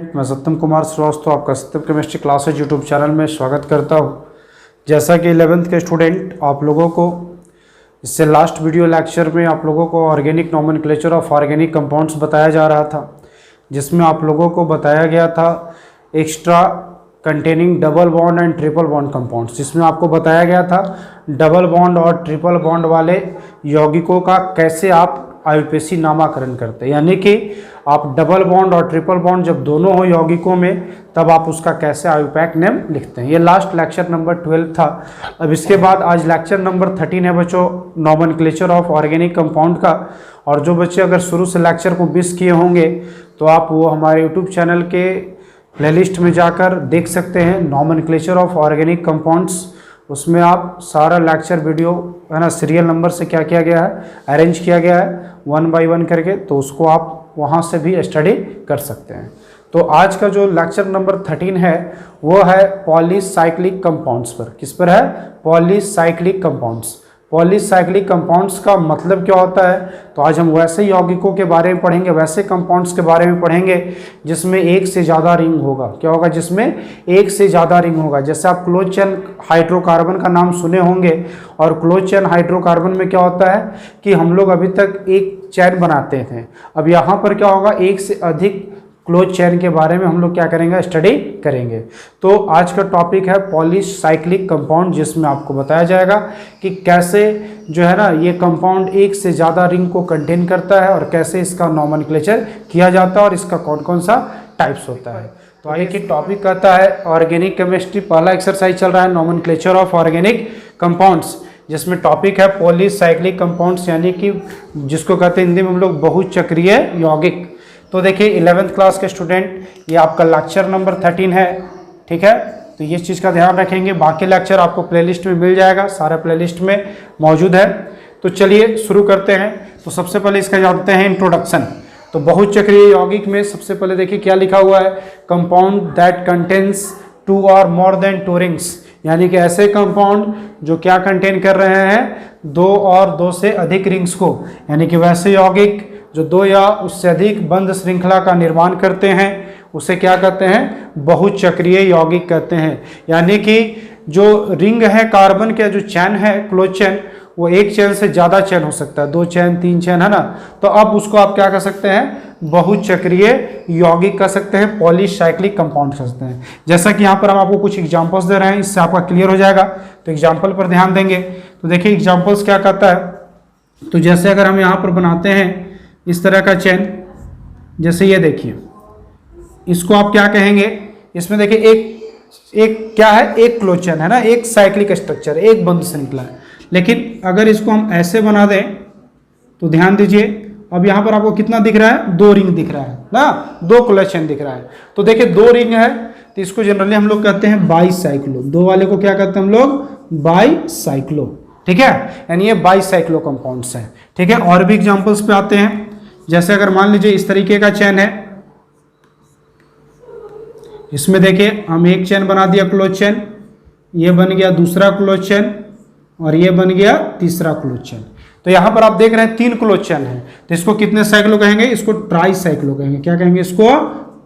मैं सत्यम कुमार श्रीवास्तव आपका सत्यम chemistry classes YouTube channel में स्वागत करता हूं। जैसा कि 11th के स्टूडेंट आप लोगों को इससे लास्ट वीडियो लेक्चर में आप लोगों को organic nomenclature of organic compounds बताया जा रहा था, जिसमें आप लोगों को बताया गया था extra containing double bond and triple bond compounds, जिसमें आपको बताया गया था डबल बॉन्ड और ट्रिपल बॉन्ड वाले यौगिकों का कैसे आप आयुपेसी नामाकरण करते हैं। यानी कि आप डबल बॉन्ड और ट्रिपल बॉन्ड जब दोनों हो यौगिकों में तब आप उसका कैसे आयुपैक नेम लिखते हैं। ये लास्ट लेक्चर नंबर 12 था। अब इसके बाद आज लेक्चर नंबर 13 है बच्चों, नोमेनक्लेचर ऑफ ऑर्गेनिक कंपाउंड का। और जो बच्चे अगर शुरू से लेक्चर को मिस किए होंगे तो आप वो हमारे यूट्यूब चैनल के प्लेलिस्ट में जाकर देख सकते हैं, नोमेनक्लेचर ऑफ ऑर्गेनिक कंपाउंड्स। उसमें आप सारा लेक्चर वीडियो है ना, सीरियल नंबर से क्या किया गया है, अरेंज किया गया है 1 बाय 1 करके, तो उसको आप वहाँ से भी स्टडी कर सकते हैं। तो आज का जो लेक्चर नंबर 13 है वो है पॉलीसाइक्लिक कंपाउंड्स पर। किस पर है? Polycyclic compounds. पॉलीसाइक्लिक कंपाउंड्स का मतलब क्या होता है? तो आज हम वैसे यौगिकों के बारे में पढ़ेंगे, वैसे कंपाउंड्स के बारे में पढ़ेंगे जिसमें एक से ज़्यादा रिंग होगा। क्या होगा? जिसमें एक से ज़्यादा रिंग होगा। जैसे आप क्लोज चेन हाइड्रोकार्बन का नाम सुने होंगे, और क्लोज चेन हाइड्रोकार्बन में क्या होता है कि हम लोग अभी तक एक चेन बनाते थे। अब यहाँ पर क्या होगा, एक से अधिक क्लोज चेन के बारे में हम लोग क्या करेंगे, स्टडी करेंगे। तो आज का टॉपिक है पॉलीसाइक्लिक कंपाउंड, जिसमें आपको बताया जाएगा कि कैसे जो है ना ये कंपाउंड एक से ज़्यादा रिंग को कंटेन करता है और कैसे इसका नोमेनक्लेचर किया जाता है और इसका कौन कौन सा टाइप्स होता है। तो आइए कि टॉपिक कहता है ऑर्गेनिक केमिस्ट्री। पहला एक्सरसाइज चल रहा है नोमेनक्लेचर ऑफ ऑर्गेनिक कंपाउंड्स, जिसमें टॉपिक है पॉलीसाइक्लिक कंपाउंड्स, यानी कि जिसको कहते हैं हिंदी में हम लोग बहुचक्रीय यौगिक। तो देखिए 11th क्लास के स्टूडेंट, ये आपका लेक्चर नंबर 13 है, ठीक है। तो ये चीज़ का ध्यान रखेंगे। बाकी लेक्चर आपको प्लेलिस्ट में मिल जाएगा, सारा प्लेलिस्ट में मौजूद है। तो चलिए शुरू करते हैं। तो सबसे पहले इसका जानते हैं इंट्रोडक्शन। तो बहुचक्रीय यौगिक में सबसे पहले देखिए क्या लिखा हुआ है, कंपाउंड दैट कंटेन्स 2 और मोर देन 2 रिंग्स, यानी कि ऐसे कंपाउंड जो क्या कंटेन कर रहे हैं, 2 और 2 से अधिक रिंग्स को, यानी कि वैसे यौगिक जो 2 या उससे अधिक बंद श्रृंखला का निर्माण करते हैं उसे क्या कहते हैं, बहुचक्रीय यौगिक कहते हैं। यानी कि जो रिंग है कार्बन का, जो चैन है क्लोज चैन, वो एक चैन से ज़्यादा चैन हो सकता है, 2 चैन 3 चैन, है ना। तो अब उसको आप क्या कह सकते हैं, बहुचक्रीय यौगिक कह सकते हैं, पॉलीसाइक्लिक कंपाउंड कह सकते हैं। जैसा कि यहाँ पर हम आपको कुछ एग्जांपल्स दे रहे हैं, इससे आपका क्लियर हो जाएगा। तो एग्जांपल पर ध्यान देंगे। तो देखिए एग्जांपल्स क्या कहता है। तो जैसे अगर हम यहाँ पर बनाते हैं इस तरह का चैन, जैसे ये देखिए, इसको आप क्या कहेंगे, इसमें देखिए एक क्या है, एक क्लोज चैन है ना, एक साइक्लिक स्ट्रक्चर, एक बंद श्रृंखला है। लेकिन अगर इसको हम ऐसे बना दें तो ध्यान दीजिए, अब यहाँ पर आपको कितना दिख रहा है, 2 रिंग दिख रहा है ना, 2 क्लोज चैन दिख रहा है। तो देखिए 2 रिंग है, तो इसको जनरली हम लोग कहते हैं बाईसाइक्लो। 2 वाले को क्या कहते हैं हम लोग, बाईसाइक्लो, ठीक है। यानी ये बाईसाइक्लो कंपाउंड्स हैं, ठीक है। और भी एग्जांपल्स पे आते हैं। जैसे अगर मान लीजिए इस तरीके का चैन है, इसमें देखिए हम एक चैन बना दिया क्लोज चैन, ये बन गया दूसरा क्लोज चैन, और ये बन गया तीसरा क्लोज चैन। तो यहां पर आप देख रहे हैं 3 क्लोज चैन है, तो इसको कितने साइक्लो कहेंगे, इसको ट्राईसाइक्लो कहेंगे। क्या कहेंगे, इसको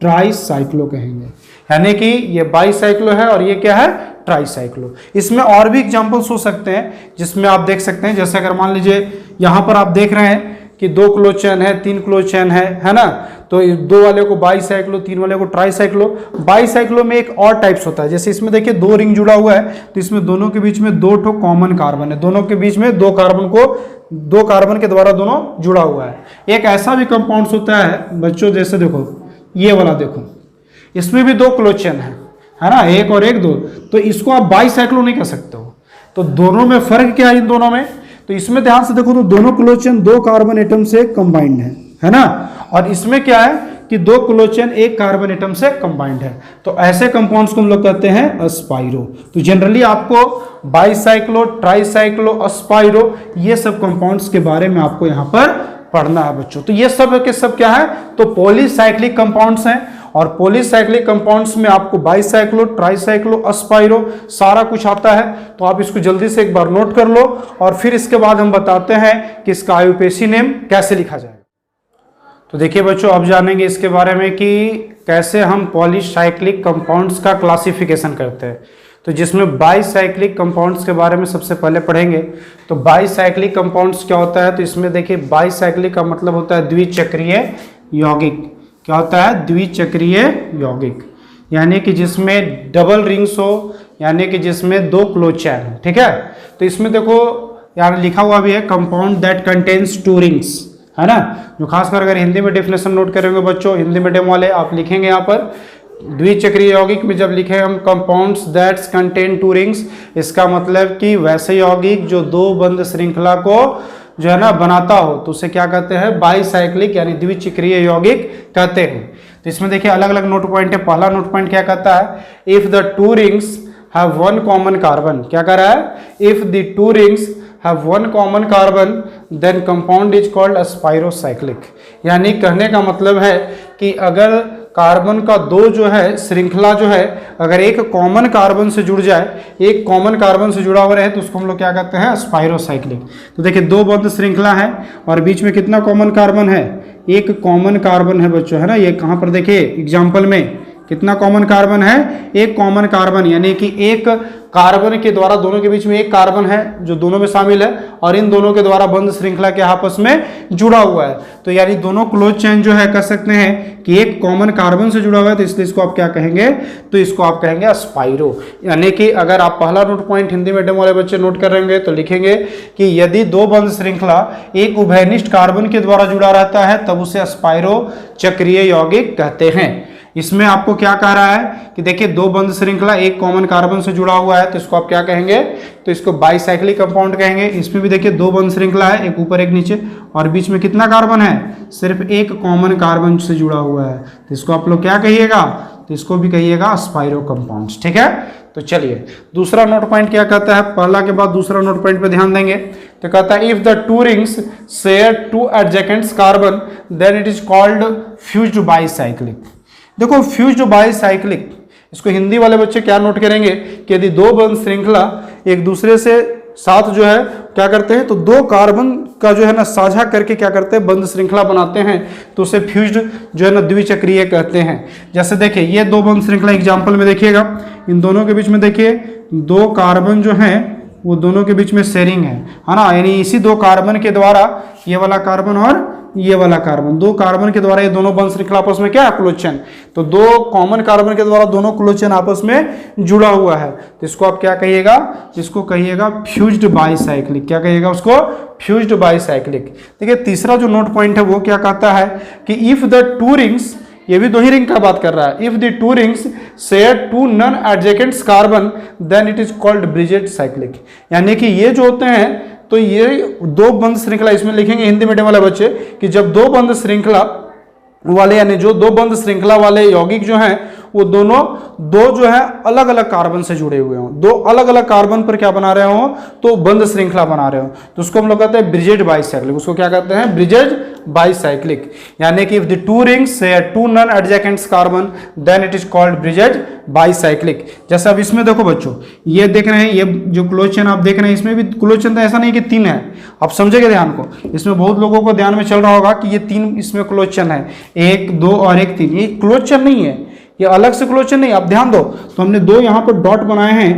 ट्राईसाइक्लो कहेंगे। यानी कि ये बाईसाइक्लो है और ये क्या है, ट्राईसाइक्लो। इसमें और भी एग्जांपल्स हो सकते हैं जिसमें आप देख सकते हैं। जैसे अगर मान लीजिए यहां पर आप देख रहे हैं कि 2 क्लोज चैन है, 3 क्लोज चैन है ना। तो 2 वाले को बाईसाइक्लो, 3 वाले को ट्राईसाइक्लो। बाईसाइक्लो में एक और टाइप्स होता है, जैसे इसमें देखिए 2 रिंग जुड़ा हुआ है, तो इसमें दोनों के बीच में 2 ठो कॉमन कार्बन है, दोनों के बीच में 2 कार्बन के द्वारा दोनों जुड़ा हुआ है। एक ऐसा भी कंपाउंड होता है बच्चों, जैसे देखो ये वाला, देखो इसमें भी 2 क्लोज चैन है ना, 1 और 1 2, तो इसको आप बाईसाइक्लो नहीं कह सकते हो। तो दोनों में फर्क क्या है इन दोनों में, तो इसमें ध्यान से देखो तो दोनों क्लोज चेन 2 कार्बन एटम से कंबाइंड है ना। और इसमें क्या है कि 2 क्लोज चेन 1 कार्बन एटम से कंबाइंड है। तो ऐसे कंपाउंड्स को हम लोग कहते हैं अस्पाइरो। तो जनरली आपको बाईसाइक्लो, ट्राईसाइक्लो, अस्पाइरो, ये सब कंपाउंड्स के बारे में आपको यहाँ पर पढ़ना है बच्चों। तो ये सब के सब क्या है, तो पॉलीसाइक्लिक कंपाउंड्स हैं। और पॉलीसाइक्लिक कंपाउंड्स में आपको बाईसाइक्लो, ट्राईसाइक्लो, अस्पाइरो सारा कुछ आता है। तो आप इसको जल्दी से एक बार नोट कर लो, और फिर इसके बाद हम बताते हैं कि इसका आयुपेसी नेम कैसे लिखा जाए। तो देखिए बच्चों, अब जानेंगे इसके बारे में कि कैसे हम पॉलीसाइक्लिक कंपाउंड्स का क्लासिफिकेशन करते हैं। तो जिसमें बाईसाइक्लिक कंपाउंड्स के बारे में सबसे पहले पढ़ेंगे। तो बाईसाइक्लिक कंपाउंड्स क्या होता है, तो इसमें देखिए बाईसाइक्लिक का मतलब होता है द्विचक्रीय यौगिक। क्या होता है? द्विचक्रीय यौगिक, यानी कि जिसमें डबल रिंग्स हो, यानी कि जिसमें दो क्लोज चैन हो। ठीक है, तो इसमें देखो यहाँ लिखा हुआ भी है compound that contains two rings, है ना। जो खासकर अगर हिंदी में डेफिनेशन नोट करेंगे बच्चों, हिंदी मीडियम वाले, आप लिखेंगे यहाँ पर द्विचक्रीय यौगिक में जब लिखे हम compounds that contain two rings, इसका मतलब कि वैसे यौगिक जो दो बंद श्रृंखला को जो है ना बनाता हो, तो उसे क्या कहते हैं? बाईसाइक्लिक यानी द्विचक्रीय यौगिक कहते हैं। तो इसमें देखिए अलग अलग नोट पॉइंट है। पहला नोट पॉइंट क्या कहता है? If the two rings have one common carbon, क्या कह रहा है? If the two rings have one common carbon then compound is called spirocyclic. यानी कहने का मतलब है कि अगर कार्बन का दो जो है श्रृंखला जो है, अगर एक कॉमन कार्बन से जुड़ जाए, एक कॉमन कार्बन से जुड़ा हुआ रहे, तो उसको हम लोग क्या कहते हैं? स्पाइरोसाइक्लिक। तो देखिए दो बंद श्रृंखला है और बीच में कितना कॉमन कार्बन है? एक कॉमन कार्बन है बच्चों, है ना। ये कहाँ पर देखिए एग्जाम्पल में कितना कॉमन कार्बन है? एक कॉमन कार्बन, यानी कि एक कार्बन के द्वारा दोनों के बीच में एक कार्बन है जो दोनों में शामिल है और इन दोनों के द्वारा बंद श्रृंखला के आपस में जुड़ा हुआ है। तो यानी दोनों क्लोज चेन जो है कह सकते हैं कि एक कॉमन कार्बन से जुड़ा हुआ है, तो इसलिए इसको आप क्या कहेंगे? तो इसको आप कहेंगे स्पाइरो। यानी कि अगर आप पहला नोट पॉइंट हिंदी मीडियम वाले बच्चे नोट कर रहेंगे तो लिखेंगे कि यदि दो बंद श्रृंखला एक उभयनिष्ठ कार्बन के द्वारा जुड़ा रहता है तब उसे स्पाइरो चक्रीय यौगिक कहते हैं। इसमें आपको क्या कह रहा है कि देखिए दो बंद श्रृंखला एक कॉमन कार्बन से जुड़ा हुआ है, तो इसको आप क्या कहेंगे? तो इसको बाईसाइक्लिक कंपाउंड कहेंगे। इसमें भी देखिए दो बंद श्रृंखला है, एक ऊपर एक नीचे, और बीच में कितना कार्बन है? सिर्फ एक कॉमन कार्बन से जुड़ा हुआ है, तो इसको आप लोग क्या कहिएगा? तो इसको भी कहिएगा स्पाइरो कंपाउंड्स। ठीक है, तो चलिए दूसरा नोट पॉइंट क्या कहता है? पहला के बाद दूसरा नोट पॉइंट पे ध्यान देंगे। तो कहता है if the two rings share two adjacent carbon then it is called fused bicyclic. देखो फ्यूज्ड बाईसाइक्लिक, इसको हिंदी वाले बच्चे क्या नोट करेंगे कि यदि दो बंद श्रृंखला एक दूसरे से साथ जो है क्या करते हैं, तो दो कार्बन का जो है ना साझा करके क्या करते हैं? बंद श्रृंखला बनाते हैं, तो उसे फ्यूज्ड जो है ना द्विचक्रीय कहते हैं। जैसे देखिए ये दो बंद श्रृंखला एग्जाम्पल में देखिएगा, इन दोनों के बीच में देखिए दो कार्बन जो है वो दोनों के बीच में शेयरिंग है ना। यानी इसी दो कार्बन के द्वारा ये वाला कार्बन और ये वाला कार्बन, दो कार्बन के द्वारा ये दोनों बंद श्रृंखला आपस में क्या है? Close chain. तो दो कॉमन कार्बन के द्वारा दोनों क्लोज चेन आपस में जुड़ा हुआ है, तो इसको आप क्या कहिएगा? इसको कहिएगा फ्यूज्ड बाईसाइक्लिक। क्या कहिएगा उसको? Fused bicyclic. देखिए तीसरा जो नोट पॉइंट है वो क्या कहता है कि इफ द टू रिंग्स, ये भी दो ही रिंग का बात कर रहा है, if the two rings share two non adjacent carbon then it is called bridged cyclic. यानी कि ये जो होते हैं, तो ये दो बंद श्रृंखला, इसमें लिखेंगे हिंदी मीडियम वाले बच्चे कि जब दो बंद श्रृंखला वाले, यानी जो दो बंद श्रृंखला वाले यौगिक जो हैं वो दोनों दो जो है अलग अलग कार्बन से जुड़े हुए हों, दो अलग अलग कार्बन पर क्या बना रहे हो? तो बंद श्रृंखला बना रहे हो, तो उसको हम लोग कहते हैं ब्रिजेट बाईसाइक्लिक। उसको क्या कहते हैं? Bridged bicyclic. यानी कि if the two rings share two non adjacent carbon then it is called bridged bicyclic. जैसे अब इसमें देखो बच्चों, ये देख रहे हैं, ये जो क्लोज चेन आप देख रहे हैं, इसमें भी क्लोज चेन तो ऐसा नहीं कि तीन है, आप समझेंगे ध्यान को। इसमें बहुत लोगों को ध्यान में चल रहा होगा कि ये तीन इसमें क्लोज चेन है, एक दो और एक तीन। ये क्लोज चेन नहीं है, ये अलग से क्लोज चेन नहीं। आप ध्यान दो, तो हमने दो यहाँ पर डॉट बनाए हैं,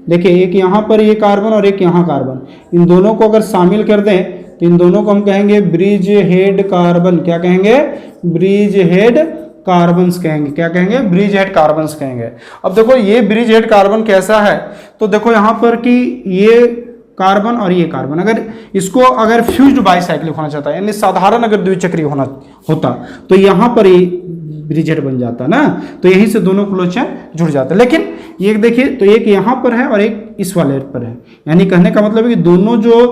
देखिए एक यहाँ पर ये कार्बन और एक यहाँ कार्बन, इन दोनों को अगर शामिल कर दें तो इन दोनों को हम कहेंगे ब्रिज हेड कार्बन। क्या कहेंगे? ब्रिज हेड कार्बन्स कहेंगे। क्या कहेंगे? ब्रिज हेड कार्बन्स कहेंगे। अब देखो ये ब्रिज हेड कार्बन कैसा है, तो देखो यहाँ पर कि ये कार्बन और ये कार्बन, अगर इसको अगर फ्यूज्ड बाईसाइक्लिक होना चाहता है, यानी साधारण अगर द्विचक्रीय होना होता, तो यहाँ पर ये ब्रिजेट बन जाता ना, तो यहीं से दोनों क्लोज चेन जुड़ जाता। लेकिन ये देखिए, तो एक यहाँ पर है और एक इस वाले पर है, यानी कहने का मतलब है कि दोनों जो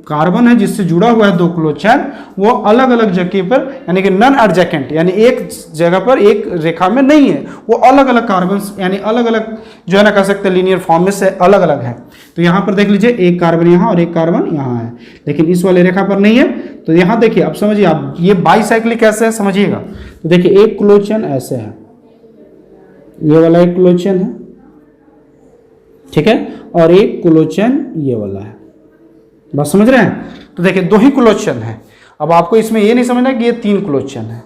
कार्बन है जिससे जुड़ा हुआ है दो क्लोज चेन, वो अलग अलग जगह पर, यानी कि नॉन एडजेसेंट, यानी एक जगह पर एक रेखा में नहीं है, वो अलग अलग कार्बन यानी अलग अलग जो है ना कह सकते हैं लीनियर फॉर्म में से अलग अलग है। तो यहाँ पर देख लीजिए एक कार्बन यहाँ और एक कार्बन यहाँ है, लेकिन इस वाले रेखा पर नहीं है। तो यहाँ देखिए, अब समझिए आप ये बाईसाइक्लिक कैसे है समझिएगा। तो देखिए एक क्लोज चेन ऐसे है, ये वाला एक क्लोज चेन है, ठीक है, और एक क्लोज चेन ये वाला है, बात समझ रहे हैं। तो देखिए दो ही क्लोज चेन है। अब आपको इसमें ये नहीं समझना कि ये 3 क्लोज चेन है,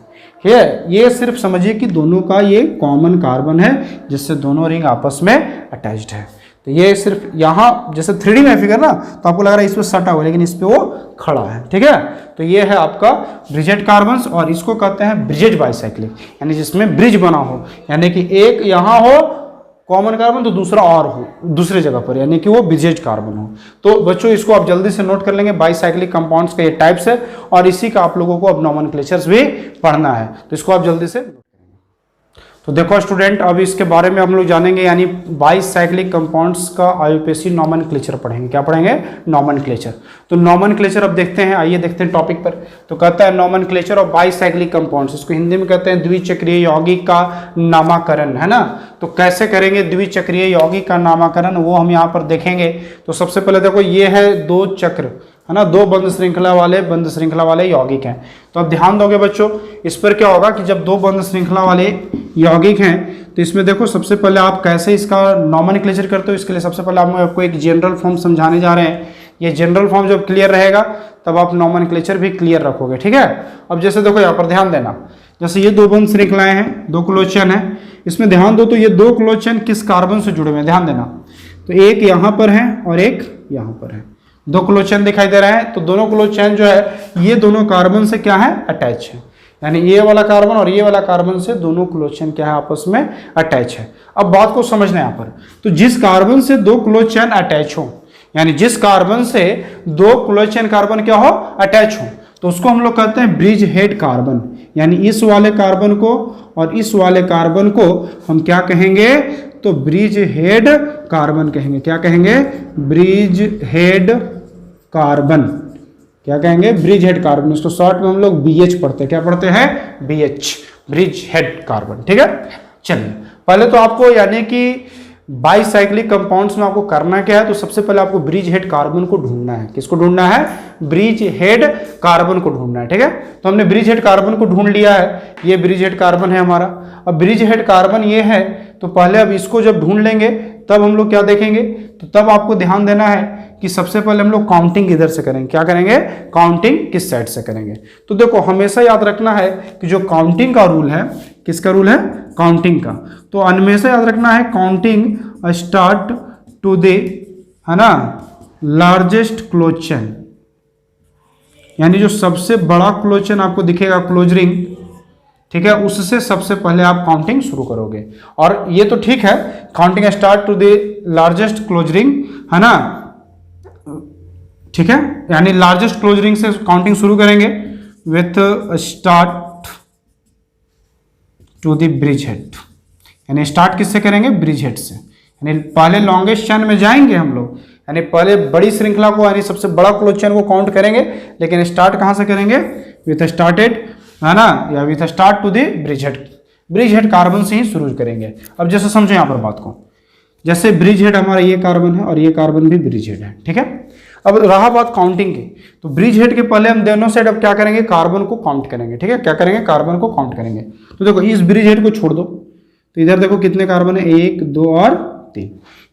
ये सिर्फ समझिए कि दोनों का ये कॉमन कार्बन है जिससे दोनों रिंग आपस में अटैच्ड है। तो ये सिर्फ यहाँ जैसे 3D में फिगर ना, तो आपको लग रहा है इस पर सटा हुआ, लेकिन इस पे वो खड़ा है, ठीक है। तो ये है आपका ब्रिजेड कार्बन्स, और इसको कहते हैं ब्रिजेड बाइसाइक्लिक, यानी जिसमें ब्रिज बना हो, यानी कि एक यहाँ हो कॉमन कार्बन तो दूसरा और हो दूसरे जगह पर, यानी कि वो ब्रिजेड कार्बन हो। तो बच्चों इसको आप जल्दी से नोट कर लेंगे, बाइसाइक्लिक कंपाउंड्स का ये टाइप्स है, और इसी का आप लोगों को अब नॉमेनक्लेचर्स भी पढ़ना है, तो इसको आप जल्दी से। तो देखो स्टूडेंट, अब इसके बारे में हम लोग जानेंगे, यानी बाइसाइक्लिक कंपाउंड्स का आईयूपीएसी नॉमेनक्लेचर पढ़ेंगे। क्या पढ़ेंगे? नॉमेनक्लेचर। तो नॉमेनक्लेचर अब देखते हैं, आइए देखते हैं टॉपिक पर। तो कहता है नॉमेनक्लेचर ऑफ बाइसाइक्लिक कंपाउंड्स, इसको हिंदी में कहते हैं द्विचक्रीय यौगिक का नामाकरण, है ना। तो कैसे करेंगे द्विचक्रीय यौगिक का नामाकरण, वो हम यहाँ पर देखेंगे। तो सबसे पहले देखो, ये है 2 चक्र, है ना, 2 बंध श्रृंखला वाले यौगिक हैं। तो अब ध्यान दोगे बच्चों, इस पर क्या होगा कि जब 2 बंध श्रृंखला वाले यौगिक हैं, तो इसमें देखो सबसे पहले आप कैसे इसका नॉमेनक्लेचर करते हो, इसके लिए सबसे पहले हम आपको एक जनरल फॉर्म समझाने जा रहे हैं। ये जनरल फॉर्म जब क्लियर रहेगा तब आप नॉमेनक्लेचर भी क्लियर रखोगे, ठीक है। अब जैसे देखो यहाँ पर ध्यान देना, जैसे ये 2 बंध श्रृंखलाएं हैं, 2 क्लोज चेन है, इसमें ध्यान दो तो ये 2 क्लोज चेन किस कार्बन से जुड़े हुए हैं, ध्यान देना। तो एक यहाँ पर है और एक यहाँ पर है, 2 क्लोज चेन दिखाई दे रहा है। तो दोनों क्लोज चेन जो है ये दोनों कार्बन से क्या है? अटैच है, यानी ये वाला कार्बन और ये वाला कार्बन से दोनों क्लोज चेन क्या है? आपस में अटैच है। अब बात को समझना यहाँ पर, तो जिस कार्बन से 2 क्लोज चेन अटैच हो, यानी जिस कार्बन से 2 क्लोज चेन कार्बन क्या हो? अटैच हो, तो उसको हम लोग कहते हैं ब्रिज हेड कार्बन। यानी इस वाले कार्बन को और इस वाले कार्बन को हम क्या कहेंगे? तो ब्रिज हेड कार्बन कहेंगे। क्या कहेंगे? Bridge head carbon. क्या कहेंगे? Bridge head carbon. इसको शॉर्ट में हम लोग BH पढ़ते हैं। क्या पढ़ते हैं? BH, ब्रिज हेड कार्बन, ठीक है। चलिए पहले तो आपको यानी कि बाइसाइक्लिक कंपाउंड्स में आपको करना क्या है, तो सबसे पहले आपको ब्रिज हेड कार्बन को ढूंढना है। किसको ढूंढना है? ब्रिज हेड कार्बन को ढूंढना है, ठीक है। तो हमने ब्रिज हेड कार्बन को ढूंढ लिया है, ये ब्रिज हेड कार्बन है हमारा। अब ब्रिज हेड कार्बन ये है, तो पहले अब इसको जब ढूंढ लेंगे तब हम लोग क्या देखेंगे, तो तब आपको ध्यान देना है कि सबसे पहले हम लोग काउंटिंग किधर से करेंगे। क्या करेंगे? काउंटिंग किस साइड से करेंगे। तो देखो हमेशा याद रखना है कि जो काउंटिंग का रूल है, किसका रूल है? काउंटिंग का। तो हमेशा याद रखना है काउंटिंग स्टार्ट टू द, है ना, लार्जेस्ट क्लोज चेन, यानी जो सबसे बड़ा क्लोज चेन आपको दिखेगा क्लोज रिंग, ठीक है, उससे सबसे पहले आप काउंटिंग शुरू करोगे। और ये तो ठीक है, counting start to the largest close ring, है ना, ठीक है, यानी लार्जेस्ट क्लोज रिंग से काउंटिंग शुरू करेंगे with start to the bridge head. यानी स्टार्ट किससे करेंगे? ब्रिज हेड से। यानी पहले लॉन्गेस्ट चेन में जाएंगे हम लोग, यानी पहले बड़ी श्रृंखला को, यानी सबसे बड़ा क्लोज चेन को काउंट करेंगे, लेकिन स्टार्ट कहां से करेंगे? विथ स्टार्टेड, है ना, या with start to the bridge head carbon से ही शुरू करेंगे। अब जैसे समझो यहाँ पर बात को, जैसे ब्रिज हेड हमारा ये कार्बन है और ये कार्बन भी ब्रिज हेड है, ठीक है। अब रहा बात काउंटिंग की, तो ब्रिज हेड के पहले हम दोनों साइड अब क्या करेंगे? कार्बन को काउंट करेंगे, ठीक है। क्या करेंगे? कार्बन को काउंट करेंगे। तो देखो इस ब्रिज हेड को छोड़ दो, तो इधर देखो कितने कार्बन है? 1, 2 और 3,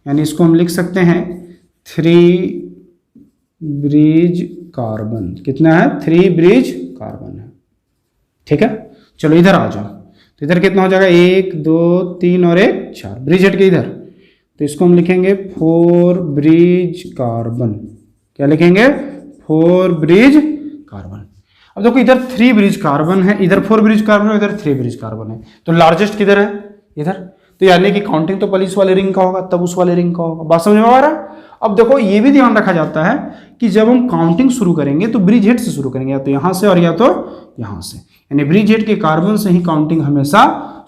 यानी इसको हम लिख सकते हैं 3 ब्रिज कार्बन। कितना है? 3 ब्रिज कार्बन है, ठीक है। चलो इधर आ जाओ, तो इधर कितना हो जाएगा? 1, 2, 3 और 1, 4 ब्रिज हेड के इधर, तो इसको हम लिखेंगे 4 ब्रिज कार्बन। क्या लिखेंगे? 4 ब्रिज कार्बन। अब देखो इधर 3 ब्रिज कार्बन है, इधर 4 ब्रिज कार्बन है, इधर 3 ब्रिज कार्बन है, तो लार्जेस्ट किधर है? इधर। तो यानी कि काउंटिंग तो पहले इस वाले रिंग का होगा, तब उस वाले रिंग का होगा। बात समझ में आ रहा है? अब देखो ये भी ध्यान रखा जाता है कि जब हम काउंटिंग शुरू करेंगे तो ब्रिज हेड से शुरू करेंगे, या तो यहां से और या तो यहां से, यानी ब्रिज हेड के कार्बन से ही काउंटिंग हमेशा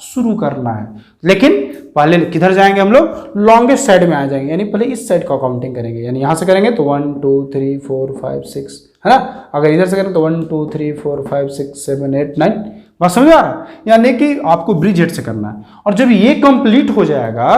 शुरू करना है। लेकिन पहले किधर जाएंगे हम लोग? लॉन्गेस्ट साइड में आ जाएंगे, यानी पहले इस साइड का काउंटिंग करेंगे, यानी यहां से करेंगे तो 1 2 3 4 5 6, है ना। अगर इधर से करें तो 1 2 3 4 5 6 7 8 9। बात समझ आ रहा है? यानी कि आपको ब्रिज हेड से करना है, और जब ये कंप्लीट हो जाएगा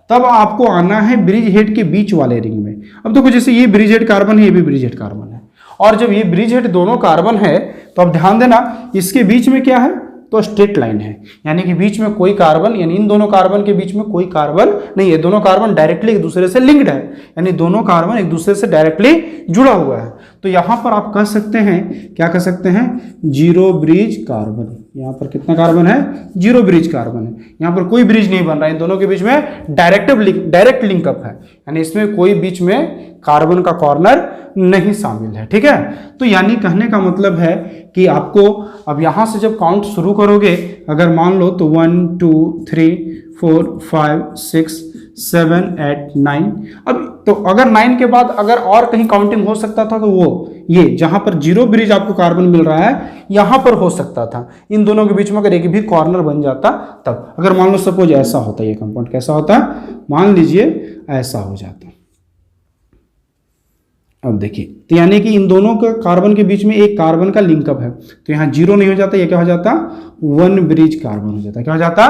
तब आपको आना है ब्रिज हेड के बीच वाले रिंग में। अब देखो जैसे ये ब्रिज हेड कार्बन है, ये भी ब्रिज हेड कार्बन है, और जब ये ब्रिज हेड दोनों कार्बन है तो अब ध्यान देना इसके बीच में क्या है? तो स्ट्रेट लाइन है, यानी कि बीच में कोई कार्बन, यानी इन दोनों कार्बन के बीच में कोई कार्बन नहीं है। दोनों कार्बन डायरेक्टली एक दूसरे से लिंक्ड है, यानी दोनों कार्बन एक दूसरे से डायरेक्टली जुड़ा हुआ है। तो यहाँ पर आप कह सकते हैं, क्या कह सकते हैं, जीरो ब्रिज कार्बन। यहाँ पर कितना कार्बन है, जीरो ब्रिज कार्बन है। यहाँ पर कोई ब्रिज नहीं बन रहा है, इन दोनों के बीच में डायरेक्ट लिंकअप है, यानी इसमें कोई बीच में कार्बन का कॉर्नर नहीं शामिल है। ठीक है, तो यानी कहने का मतलब है कि आपको अब यहां से जब काउंट शुरू करोगे, अगर मान लो तो 1 2 3 4 5 6 7 8 9, अब तो अगर 9 के बाद अगर और कहीं काउंटिंग हो सकता था तो वो ये जहां पर जीरो ब्रिज आपको कार्बन मिल रहा है यहां पर हो सकता था। इन दोनों के बीच में अगर एक भी कॉर्नर बन जाता तब, अगर मान लो सपोज ऐसा होता, ये कंपाउंड कैसा होता, मान लीजिए ऐसा हो जाता। अब देखिए, तो यानी कि इन दोनों का कार्बन के बीच में एक कार्बन का लिंकअप है, तो यहाँ जीरो नहीं हो जाता, ये क्या हो जाता, वन ब्रिज कार्बन हो जाता। क्या हो जाता,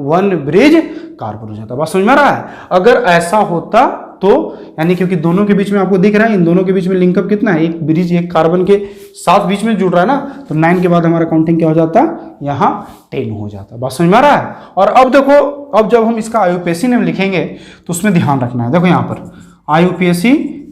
वन ब्रिज कार्बन हो जाता। बात समझ में आ रहा है? अगर ऐसा होता तो यानी क्योंकि दोनों के बीच में आपको दिख रहा है, इन दोनों के बीच में लिंकअप कितना है, एक ब्रिज एक कार्बन के साथ बीच में जुड़ रहा है ना, तो 9 के बाद हमारा काउंटिंग क्या हो जाता, यहाँ 10 हो जाता। बात समझ में आ रहा है? और अब देखो, अब जब हम इसका IUPAC नेम लिखेंगे तो उसमें ध्यान रखना है। देखो यहाँ पर IUPAC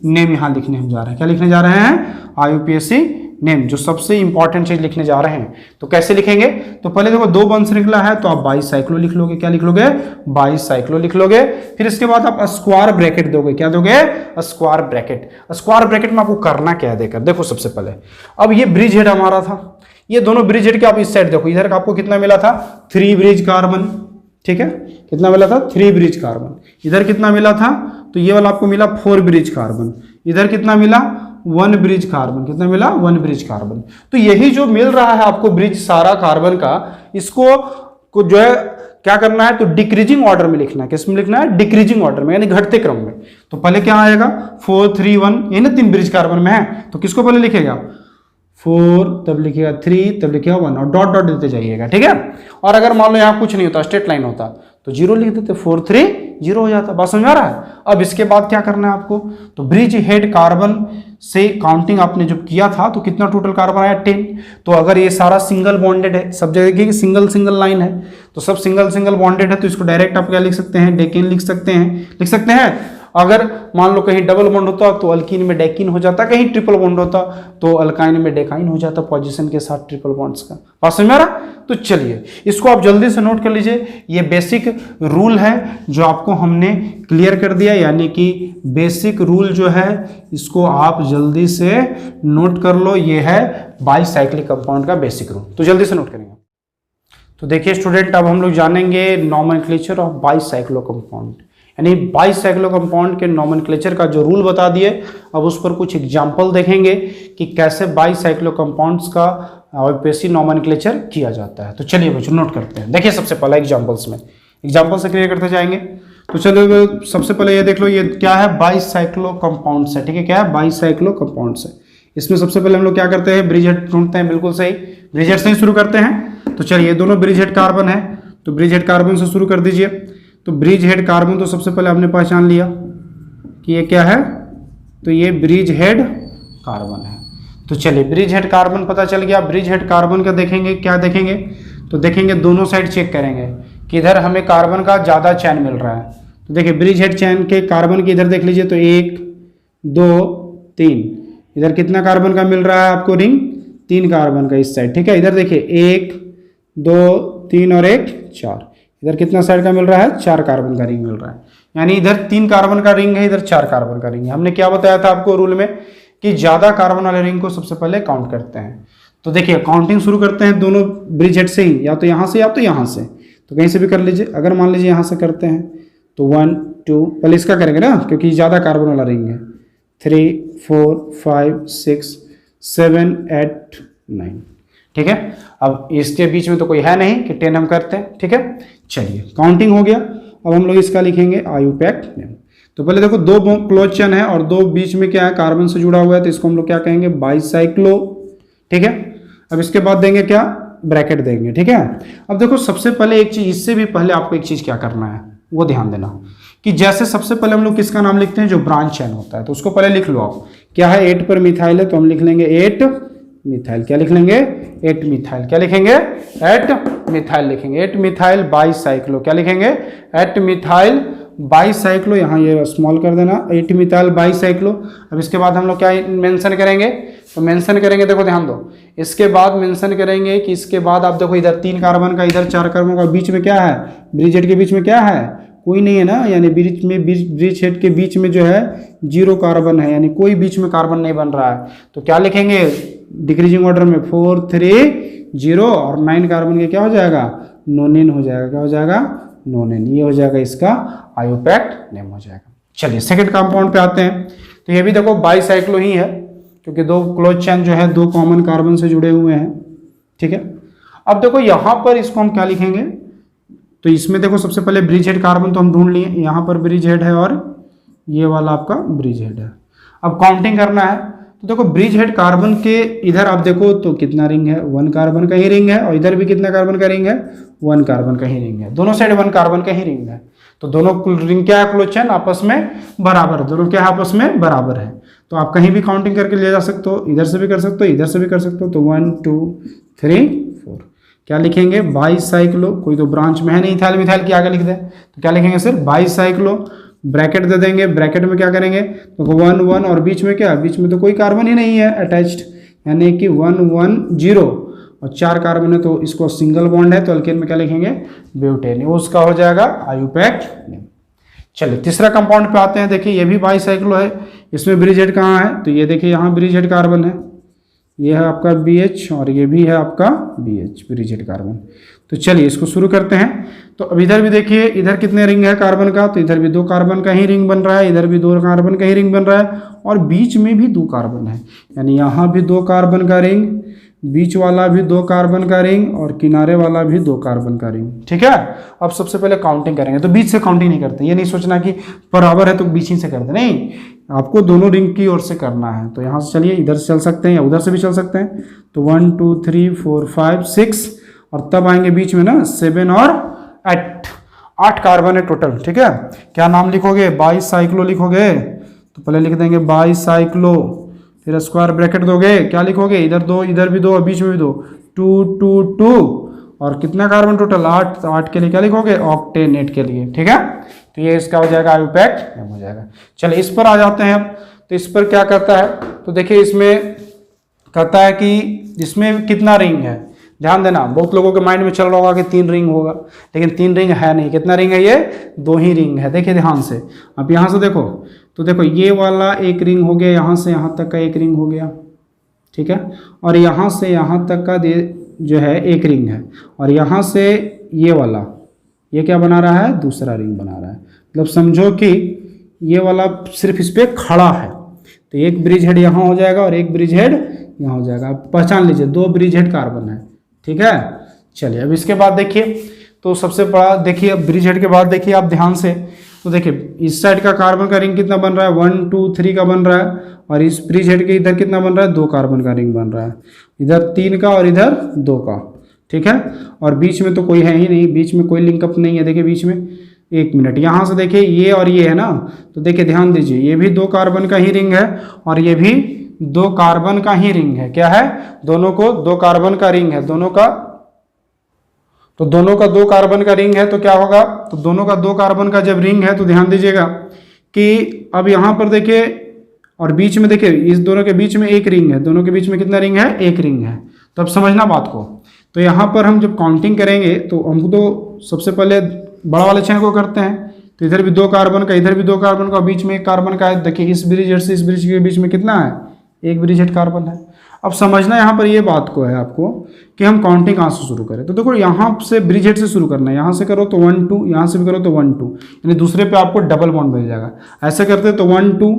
नेम यहाँ लिखने हम जा रहे हैं। क्या लिखने जा रहे हैं, IUPAC नेम, जो सबसे इंपॉर्टेंट चीज लिखने जा रहे हैं। तो कैसे लिखेंगे, तो पहले देखो 2 बंध श्रृंखला है तो आप बाईसाइक्लो लिख लोगे। क्या लिख लोगे, बाईसाइक्लो लिख लोगे। फिर इसके बाद आप स्क्वायर ब्रैकेट दोगे। क्या दोगे, स्क्वायर ब्रैकेट। स्क्वायर ब्रैकेट में आपको करना क्या है, देखकर देखो, सबसे पहले अब ये ब्रिज हेड हमारा था, ये दोनों ब्रिज हेड के आप इस साइड देखो, इधर आपको कितना मिला था, 3 ब्रिज कार्बन। ठीक है, कितना मिला था, 3 ब्रिज कार्बन। इधर कितना मिला था, तो ये वाला आपको मिला 4 ब्रिज कार्बन। इधर कितना मिला, 1 ब्रिज कार्बन। कितना मिला, 1 ब्रिज कार्बन। तो यही जो मिल रहा है आपको ब्रिज सारा कार्बन का, इसको को जो है क्या करना है, तो डिक्रीजिंग ऑर्डर में लिखना है। किस में लिखना है, डिक्रीजिंग ऑर्डर में, यानी घटते क्रम में। तो पहले क्या आएगा, 4 3 1, ये ना 3 ब्रिज कार्बन में है, तो किसको पहले लिखेगा, 4, तब लिखेगा 3, तब लिखेगा 1, और डॉट डॉट देते जाइएगा। ठीक है, और अगर मान लो यहाँ कुछ नहीं होता, स्ट्रेट लाइन होता, तो 0 लिख देते, 4 3 0 हो जाता। बात समझ में आ रहा है? अब इसके बाद क्या करना है आपको, तो ब्रिज हेड कार्बन से काउंटिंग आपने जब किया था तो कितना टोटल कार्बन आया, 10। तो अगर ये सारा सिंगल बॉन्डेड है, सब जगह की सिंगल लाइन है, तो सब सिंगल बॉन्डेड है, तो इसको डायरेक्ट आप क्या लिख सकते हैं, डेकेन लिख सकते हैं। अगर मान लो कहीं डबल बॉन्ड होता तो अल्कीन में डेकिन हो जाता, कहीं ट्रिपल बॉन्ड होता तो अल्काइन में डेकाइन हो जाता, पोजीशन के साथ ट्रिपल बॉन्ड्स का। बात समझ में आ रहा? तो चलिए इसको आप जल्दी से नोट कर लीजिए। ये बेसिक रूल है जो आपको हमने क्लियर कर दिया, यानी कि बेसिक रूल जो है इसको आप जल्दी से नोट कर लो। ये है बाईसाइक्लिक कंपाउंड का बेसिक रूल, तो जल्दी से नोट करेंगे। तो देखिए स्टूडेंट, अब हम लोग जानेंगे नॉमेनक्लेचर ऑफ बाईसाइक्लो कंपाउंड, यानी बाईसाइक्लो कंपाउंड के नॉमेनक्लेचर का जो रूल बता दिए। अब उस पर कुछ एग्जाम्पल देखेंगे कि कैसे बाईसाइक्लो कंपाउंड्स का IUPAC नॉमेनक्लेचर किया जाता है। तो चलिए बच्चों नोट करते हैं। देखिए सबसे पहला एग्जाम्पल से क्लियर करते जाएंगे। तो चलो सबसे पहले ये देख लो, ये क्या है, बाईसाइक्लो कंपाउंड्स है। ठीक है, क्या है, बाईसाइक्लो कंपाउंड्स है। इसमें सबसे पहले हम लोग क्या करते हैं, ब्रिज हेड ढूंढते हैं। बिल्कुल सही, ब्रिज हेड से ही शुरू करते हैं। तो चलिए, दोनों ब्रिज हेड कार्बन है, तो ब्रिज हेड कार्बन से शुरू कर दीजिए। तो ब्रिज हेड कार्बन तो सबसे पहले आपने पहचान लिया कि ये क्या है, तो ये ब्रिज हेड कार्बन है। तो चलिए ब्रिज हेड कार्बन पता चल गया। ब्रिज हेड कार्बन का देखेंगे, क्या देखेंगे, तो देखेंगे दोनों साइड चेक करेंगे कि इधर हमें कार्बन का ज़्यादा चैन मिल रहा है। तो देखिए ब्रिज हेड चैन के कार्बन के इधर देख लीजिए, तो 1 2 3, इधर कितना कार्बन का मिल रहा है आपको रिंग, 3 कार्बन का इस साइड। ठीक है, इधर देखिए 1 2 3 और 1 4, इधर कितना साइड का मिल रहा है, 4 कार्बन का रिंग मिल रहा है। यानी इधर 3 कार्बन का रिंग है, इधर 4 कार्बन का रिंग है। हमने क्या बताया था आपको रूल में कि ज्यादा कार्बन वाले रिंग को सबसे पहले काउंट करते हैं। तो देखिए काउंटिंग शुरू करते हैं दोनों ब्रिज हेड से ही, या तो यहाँ से या तो यहाँ से, तो कहीं से भी कर लीजिए। अगर मान लीजिए यहाँ से करते हैं तो 1 2, पहले इसका करेंगे ना क्योंकि ज्यादा कार्बन वाला रिंग है, 3 4 5 6 7 8 9। ठीक है, अब इसके बीच में तो कोई है नहीं कि 10 हम करते हैं। ठीक है, चलिए काउंटिंग हो गया। अब हम लोग इसका लिखेंगे IUPAC नेम। तो पहले देखो 2 क्लोज चेन है और 2 बीच में क्या है, कार्बन से जुड़ा हुआ है, तो इसको हम लोग क्या कहेंगे, बाईसाइक्लो। ठीक है, अब इसके बाद देंगे क्या, ब्रैकेट देंगे। ठीक है, अब देखो सबसे पहले एक चीज, इससे भी पहले आपको एक चीज क्या करना है वो ध्यान देना कि जैसे सबसे पहले हम लोग किसका नाम लिखते हैं, जो ब्रांच चेन होता है, तो उसको पहले लिख लो आप। क्या है, 8 पर मिथाइल है, तो हम लिख लेंगे 8 मिथाइल। क्या लिख लेंगे, 8 मिथाइल। क्या लिखेंगे, 8 मिथाइल लिखेंगे, 8 मिथाइल बाईसाइक्लो। क्या लिखेंगे, 8 मिथाइल बाईसाइक्लो, यहाँ ये स्मॉल कर देना, 8 मिथाइल बाईसाइक्लो। अब इसके बाद हम लोग क्या मेंशन करेंगे, तो मेंशन करेंगे, देखो ध्यान दो, इसके बाद मेंशन करेंगे कि इसके बाद आप देखो इधर 3 कार्बन का, इधर 4 कार्बन का, बीच में क्या है, ब्रिज हेड के बीच में क्या है, कोई नहीं है ना, यानी ब्रिज हेड के बीच में जो है 0 कार्बन है, यानी कोई बीच में कार्बन नहीं बन रहा है। तो क्या लिखेंगे डिक्रीजिंग ऑर्डर में 4 3 0 और 9 कार्बन के क्या हो जाएगा, नोनिन हो जाएगा, क्या हो जाएगा, नोनिन। ये हो जाएगा इसका आयोपैक्ट नेम हो जाएगा। चलिए सेकंड कंपाउंड पे आते हैं। तो ये भी देखो बाईसाइक्लो ही है, क्योंकि 2 क्लोज चेन जो है 2 कॉमन कार्बन से जुड़े हुए हैं, ठीक है। अब देखो यहाँ पर इसको हम क्या लिखेंगे, तो इसमें देखो सबसे पहले ब्रिज हेड कार्बन तो हम ढूंढ लिए, यहाँ पर ब्रिज हेड है और ये वाला आपका ब्रिज हेड है। अब काउंटिंग करना है, तो देखो ब्रिज हेड कार्बन के इधर आप देखो तो कितना रिंग है, 1 कार्बन का ही रिंग है, और इधर भी कितना कार्बन का रिंग है, 1 कार्बन का ही रिंग है, दोनों साइड 1 कार्बन का ही रिंग है। तो दोनों रिंग क्या है, क्लोज चेन आपस में बराबर, दोनों क्या आपस में बराबर है। तो आप कहीं भी काउंटिंग करके ले जा सकते हो, इधर से भी कर सकते हो, इधर से भी कर सकते हो। तो 1 2 3 4 क्या लिखेंगे, बाईसाइक्लो, कोई तो ब्रांच में है नहीं इथाइल मिथाइल की, आगे लिख दे, तो क्या लिखेंगे सिर्फ बाईसाइक्लो, ब्रैकेट दे देंगे, ब्रैकेट में क्या करेंगे, तो 1 1 और बीच में क्या, बीच में तो कोई कार्बन ही नहीं है अटैच्ड, यानी कि 1 1 0 और 4 कार्बन है, तो इसको सिंगल बॉन्ड है, तो अल्केन में क्या लिखेंगे, ब्यूटेन, उसका हो जाएगा आयोपैक्ट नेम। चलिए तीसरा कंपाउंड पे आते हैं। देखिए ये भी बाईसाइक्लो है, इसमें ब्रिज हेड कहाँ है, तो ये देखिए यहाँ ब्रिज हेड कार्बन है, ये है आपका BH और ये भी है आपका BH, ब्रिज हेड कार्बन। तो चलिए इसको शुरू करते हैं। तो अब इधर भी देखिए, इधर कितने रिंग है कार्बन का, तो इधर भी 2 कार्बन का ही रिंग बन रहा है, इधर भी 2 कार्बन का ही रिंग बन रहा है, और बीच में भी 2 कार्बन है, यानी यहाँ भी 2 कार्बन का रिंग, बीच वाला भी 2 कार्बन का रिंग, और किनारे वाला भी 2 कार्बन का रिंग, ठीक है। अब सबसे पहले काउंटिंग करेंगे, तो बीच से काउंटिंग नहीं करते, ये नहीं सोचना कि बराबर है तो बीच ही से करते, नहीं, आपको दोनों रिंग की ओर से करना है। तो यहाँ से चलिए, इधर से चल सकते हैं या उधर से भी चल सकते हैं। तो 1 2 3 4 5 6 और तब आएंगे बीच में ना 7 और 8 कार्बन है टोटल, ठीक है। क्या नाम लिखोगे, बाईसाइक्लो लिखोगे, तो पहले लिख देंगे बाईसाइक्लो, फिर स्क्वायर ब्रैकेट दोगे, क्या लिखोगे, इधर 2 इधर भी 2 और बीच में भी 2, 2 2 2 और कितना कार्बन टोटल 8, 8 के लिए क्या लिखोगे, ऑक्टेनेट के लिए, ठीक है। तो ये इसका हो जाएगा आयोपैक्ट हो जाएगा। चलिए इस पर आ जाते हैं अब। तो इस पर क्या करता है, तो देखिए इसमें कहता है कि इसमें कितना रिंग है, ध्यान देना, बहुत लोगों के माइंड में चल रहा होगा कि 3 रिंग होगा, लेकिन 3 रिंग है नहीं, कितना रिंग है, ये 2 ही रिंग है। देखिए ध्यान से, अब यहाँ से देखो, तो देखो ये वाला एक रिंग हो गया, यहाँ से यहाँ तक का एक रिंग हो गया, ठीक है, और यहाँ से यहाँ तक का जो है एक रिंग है, और यहाँ से ये वाला ये क्या बना रहा है, दूसरा रिंग बना रहा है। मतलब समझो कि ये वाला सिर्फ इस पर खड़ा है, तो एक ब्रिज हेड यहाँ हो जाएगा और एक ब्रिज हेड यहाँ हो जाएगा। आप पहचान लीजिए 2 ब्रिज हेड कार्बन है, ठीक है। चलिए अब इसके बाद देखिए, तो सबसे बड़ा देखिए ब्रिज हेड के बाद देखिए आप ध्यान से, तो देखिए इस साइड का कार्बन का रिंग कितना बन रहा है, 1 2 3 का बन रहा है, और इस ब्रिज हेड के इधर कितना बन रहा है, 2 कार्बन का रिंग बन रहा है, इधर 3 का और इधर 2 का, ठीक है। और बीच में तो कोई है ही नहीं, बीच में कोई लिंकअप नहीं है। देखिए बीच में, एक मिनट, यहाँ से देखिए ये और ये है ना, तो देखिए ध्यान दीजिए, ये भी 2 कार्बन का ही रिंग है और ये भी 2 कार्बन का ही रिंग है। क्या है, दोनों को 2 कार्बन का रिंग है, दोनों का, तो दोनों का 2 कार्बन का रिंग है, तो क्या होगा, तो दोनों का 2 कार्बन का जब रिंग है तो ध्यान दीजिएगा कि अब यहाँ पर देखिए, और बीच में देखिए इस दोनों के बीच में एक रिंग है, दोनों के बीच में कितना रिंग है, एक रिंग है। तो अब समझना बात को, तो यहाँ पर हम जब काउंटिंग करेंगे तो हमको तो सबसे पहले बड़ा वाले चेन को करते हैं, तो इधर भी 2 कार्बन का, इधर भी 2 कार्बन का, बीच में 1 कार्बन का है। देखिए इस ब्रिज हेड से इस ब्रिज के बीच में कितना है, 1 ब्रिज हेड कार्बन है। अब समझना यहाँ पर ये बात को है आपको कि हम काउंटिंग कहाँ से शुरू करें। तो देखो यहाँ से ब्रिज हेड से शुरू करना है, यहाँ से करो तो 1 2, यहाँ से भी करो तो 1 2, यानी दूसरे पे आपको डबल बॉन्ड मिल जाएगा। ऐसे करते तो 1 2,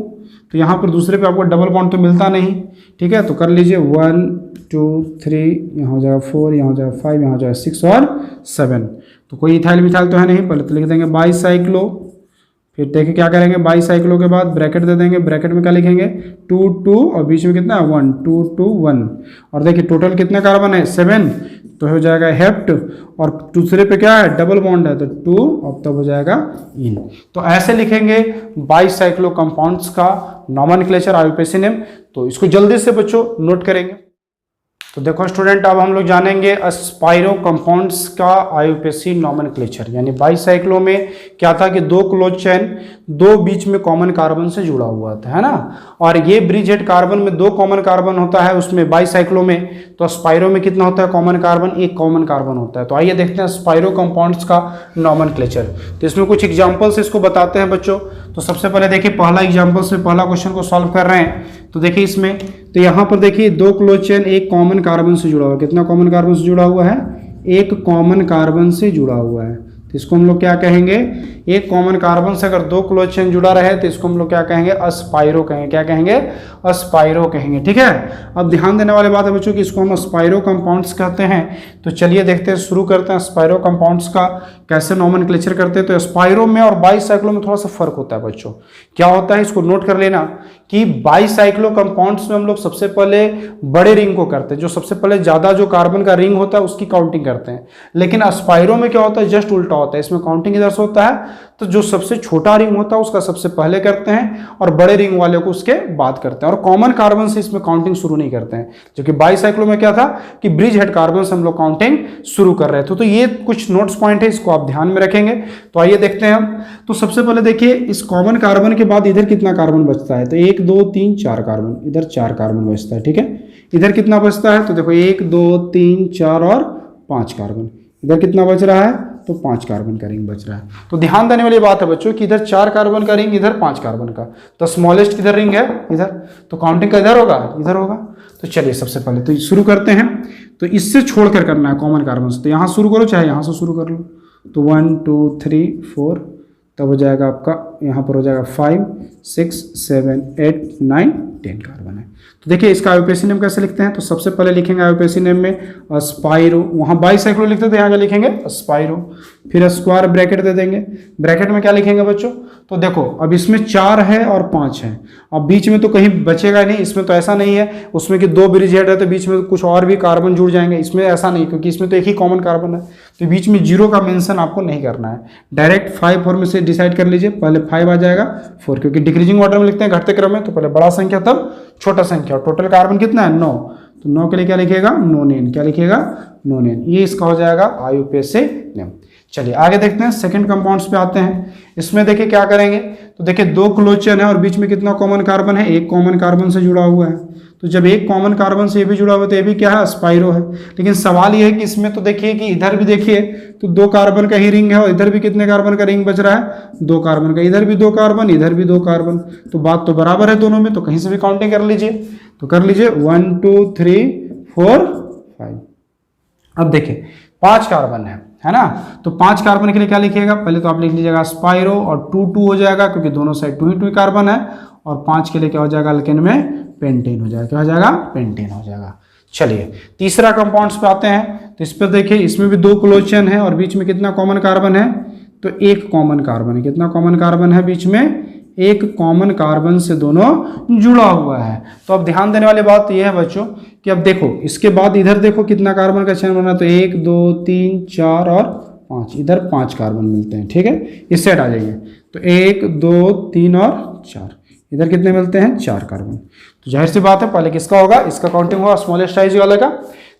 तो यहाँ पर दूसरे पे आपको डबल बॉन्ड तो मिलता नहीं, ठीक है। तो कर लीजिए 1 2 3, यहाँ हो जाएगा 4, यहाँ हो जाएगा 5, यहाँ हो जाएगा 6 और 7। तो कोई इथाइल मिथाइल तो है नहीं, पहले तो लिख देंगे बाईसाइक्लो, फिर देखिए क्या करेंगे, बाईसाइक्लो के बाद ब्रैकेट दे देंगे, ब्रैकेट में क्या लिखेंगे 2 2 और बीच में कितना 1 2 2 1, और देखिए टोटल कितना कार्बन है 7, तो हो जाएगा हेप्ट, और दूसरे पे क्या है डबल बॉन्ड है तो 2, और तब हो जाएगा इन। तो ऐसे लिखेंगे बाईसाइक्लो कंपाउंड्स का नॉमेनक्लेचर आईयूपीएसी नेम। तो इसको जल्दी से बच्चों नोट करेंगे। तो देखो स्टूडेंट, अब हम लोग जानेंगे स्पाइरो कंपाउंड्स का आईयूपीएसी नोमेनक्लेचर। यानी बाईसाइक्लो में क्या था कि दो क्लोज चेन, दो बीच में कॉमन कार्बन से जुड़ा हुआ था, है ना। और ये ब्रिज हेड कार्बन में दो कॉमन कार्बन होता है उसमें बाईसाइक्लो में, तो स्पाइरो में कितना होता है कॉमन कार्बन, एक कॉमन कार्बन होता है। तो आइए देखते हैं स्पाइरो कंपाउंड्स का नोमेनक्लेचर। तो इसमें कुछ एग्जाम्पल्स इसको बताते हैं बच्चों। तो सबसे पहले देखिए पहला एग्जाम्पल से पहला क्वेश्चन को सॉल्व कर रहे हैं। तो देखिए इसमें, तो यहाँ पर देखिए दो क्लोज चेन एक कॉमन कार्बन से जुड़ा हुआ है। कितना कॉमन कार्बन से जुड़ा हुआ है, एक कॉमन कार्बन से जुड़ा हुआ है। तो इसको हम लोग क्या कहेंगे, एक कॉमन कार्बन से अगर दो क्लोज चेन जुड़ा रहे तो इसको हम लोग क्या कहेंगे, अस्पाइरो कहेंगे। क्या कहेंगे, अस्पाइरो कहेंगे, ठीक है। अब ध्यान देने वाली बात है बच्चों कि इसको हम स्पाइरो कंपाउंड्स कहते हैं। तो चलिए देखते हैं, शुरू करते हैं स्पाइरो कंपाउंड्स का कैसे नोमेनक्लेचर करते हैं। तो स्पाइरो में और बाईसाइक्लो में थोड़ा सा फर्क होता है बच्चों। क्या होता है इसको नोट कर लेना कि बाईसाइक्लो कंपाउंड्स में हम लोग सबसे पहले बड़े रिंग को करते हैं, जो सबसे पहले ज्यादा जो कार्बन का रिंग होता है उसकी काउंटिंग करते हैं। लेकिन स्पाइरो में क्या होता है, जस्ट उल्टा होता है। इसमें काउंटिंग इधर से होता है, तो जो सबसे छोटा रिंग होता है उसका सबसे पहले करते हैं और बड़े रिंग वाले को उसके बाद करते हैं। और कॉमन कार्बन से इसमें काउंटिंग शुरू नहीं करते हैं, जबकि बाईसाइक्लो में क्या था कि ब्रिज हेड कार्बन से हम लोग काउंटिंग शुरू कर रहे थे। तो ये कुछ नोट्स पॉइंट है, इसको आप ध्यान में रखेंगे। तो आइए देखते हैं हम। तो सबसे पहले देखिए इस कॉमन कार्बन के बाद इधर कितना कार्बन बचता है। तो 1 2 3 4 कार्बन, इधर 4 कार्बन बचता है, ठीक है। इधर कितना बचता है, तो देखो 1 2 3 4 और 5 कार्बन। इधर कितना बच रहा है, तो 5 कार्बन का रिंग बच रहा है। तो ध्यान देने वाली बात है बच्चों कि इधर 4 कार्बन का रिंग, इधर 5 कार्बन का। तो स्मॉलेस्ट किधर रिंग है, इधर। तो काउंटिंग का इधर होगा, इधर होगा। तो चलिए सबसे पहले तो शुरू करते हैं। तो इससे छोड़कर करना है कॉमन कार्बन से। तो यहाँ शुरू करो, चाहे यहाँ से शुरू कर लो। तो 1 2 3 4, तब हो जाएगा आपका, यहाँ पर हो जाएगा 5 6 7 8 9 10 कार्बन है। तो देखिए इसका आईयूपीएसी नेम कैसे लिखते हैं। तो सबसे पहले लिखेंगे आईयूपीएसी नेम में स्पाइरो, वहाँ बाईसाइक्लो लिखते थे, यहाँ क्या लिखेंगे स्पाइरो। फिर स्क्वायर ब्रैकेट दे देंगे। ब्रैकेट में क्या लिखेंगे बच्चों, तो देखो अब इसमें 4 है और 5 है। अब बीच में तो कहीं बचेगा नहीं, इसमें तो ऐसा नहीं है उसमें कि दो ब्रिज हेड है तो बीच में कुछ और भी कार्बन जुड़ जाएंगे। इसमें ऐसा नहीं, क्योंकि इसमें तो एक ही कॉमन कार्बन है। तो बीच में 0 का मेंशन आपको नहीं करना है। डायरेक्ट 5 4 में से डिसाइड कर लीजिए। पहले 5 आ जाएगा, 4, क्योंकि डिक्रीजिंग ऑर्डर में लिखते हैं, घटते क्रम में। तो पहले बड़ा संख्या तब छोटा संख्या। टोटल कार्बन कितना है, 9। तो 9 के लिए क्या लिखिएगा, नोनेन। क्या लिखिएगा, नोनेन। ये इसका हो जाएगा आईयूपीएसी नेम। चलिए आगे देखते हैं, सेकंड कंपाउंड्स पे आते हैं। इसमें देखिए क्या करेंगे, तो देखिए दो क्लोज चेन है और बीच में कितना कॉमन कार्बन है, एक कॉमन कार्बन से जुड़ा हुआ है। तो जब एक कॉमन कार्बन से ये भी जुड़ा हुआ है तो ये भी क्या है, स्पाइरो है। लेकिन सवाल ये है कि इसमें तो देखिए कि इधर भी देखिए तो 2 कार्बन का ही रिंग है और इधर भी कितने कार्बन का रिंग बच रहा है, 2 कार्बन का। इधर भी 2 कार्बन, इधर भी 2 कार्बन। तो बात तो बराबर है दोनों में, तो कहीं से भी काउंटिंग कर लीजिए। तो कर लीजिए 1 2 3 4 5। अब देखिए 5 कार्बन है ना। तो 5 कार्बन के लिए क्या लिखिएगा, पहले तो आप लिख लीजिएगा स्पाइरो और 2 2 हो जाएगा, क्योंकि दोनों साइड 2 ही 2 कार्बन है। और 5 के लिए क्या हो जाएगा, अल्केन में पेंटेन हो जाएगा। क्या हो जाएगा, पेंटेन हो जाएगा। चलिए तीसरा कंपाउंड्स पे आते हैं। तो इस पर देखिए इसमें भी 2 क्लोज चेन है और बीच में कितना कॉमन कार्बन है, तो 1 कॉमन कार्बन है। कितना कॉमन कार्बन है बीच में, 1 कॉमन कार्बन से दोनों जुड़ा हुआ है। तो अब ध्यान देने वाली बात यह है बच्चों कि अब देखो इसके बाद इधर देखो कितना कार्बन का चेन बना, तो 1 2 3 4 और 5, इधर 5 कार्बन मिलते हैं, ठीक है। इस साइड आ जाइए तो 1 2 3 और 4, इधर कितने मिलते हैं, 4 कार्बन। तो जाहिर सी बात है पहले किसका होगा, इसका काउंटिंग होगा स्मॉलेस्ट साइज वाले का।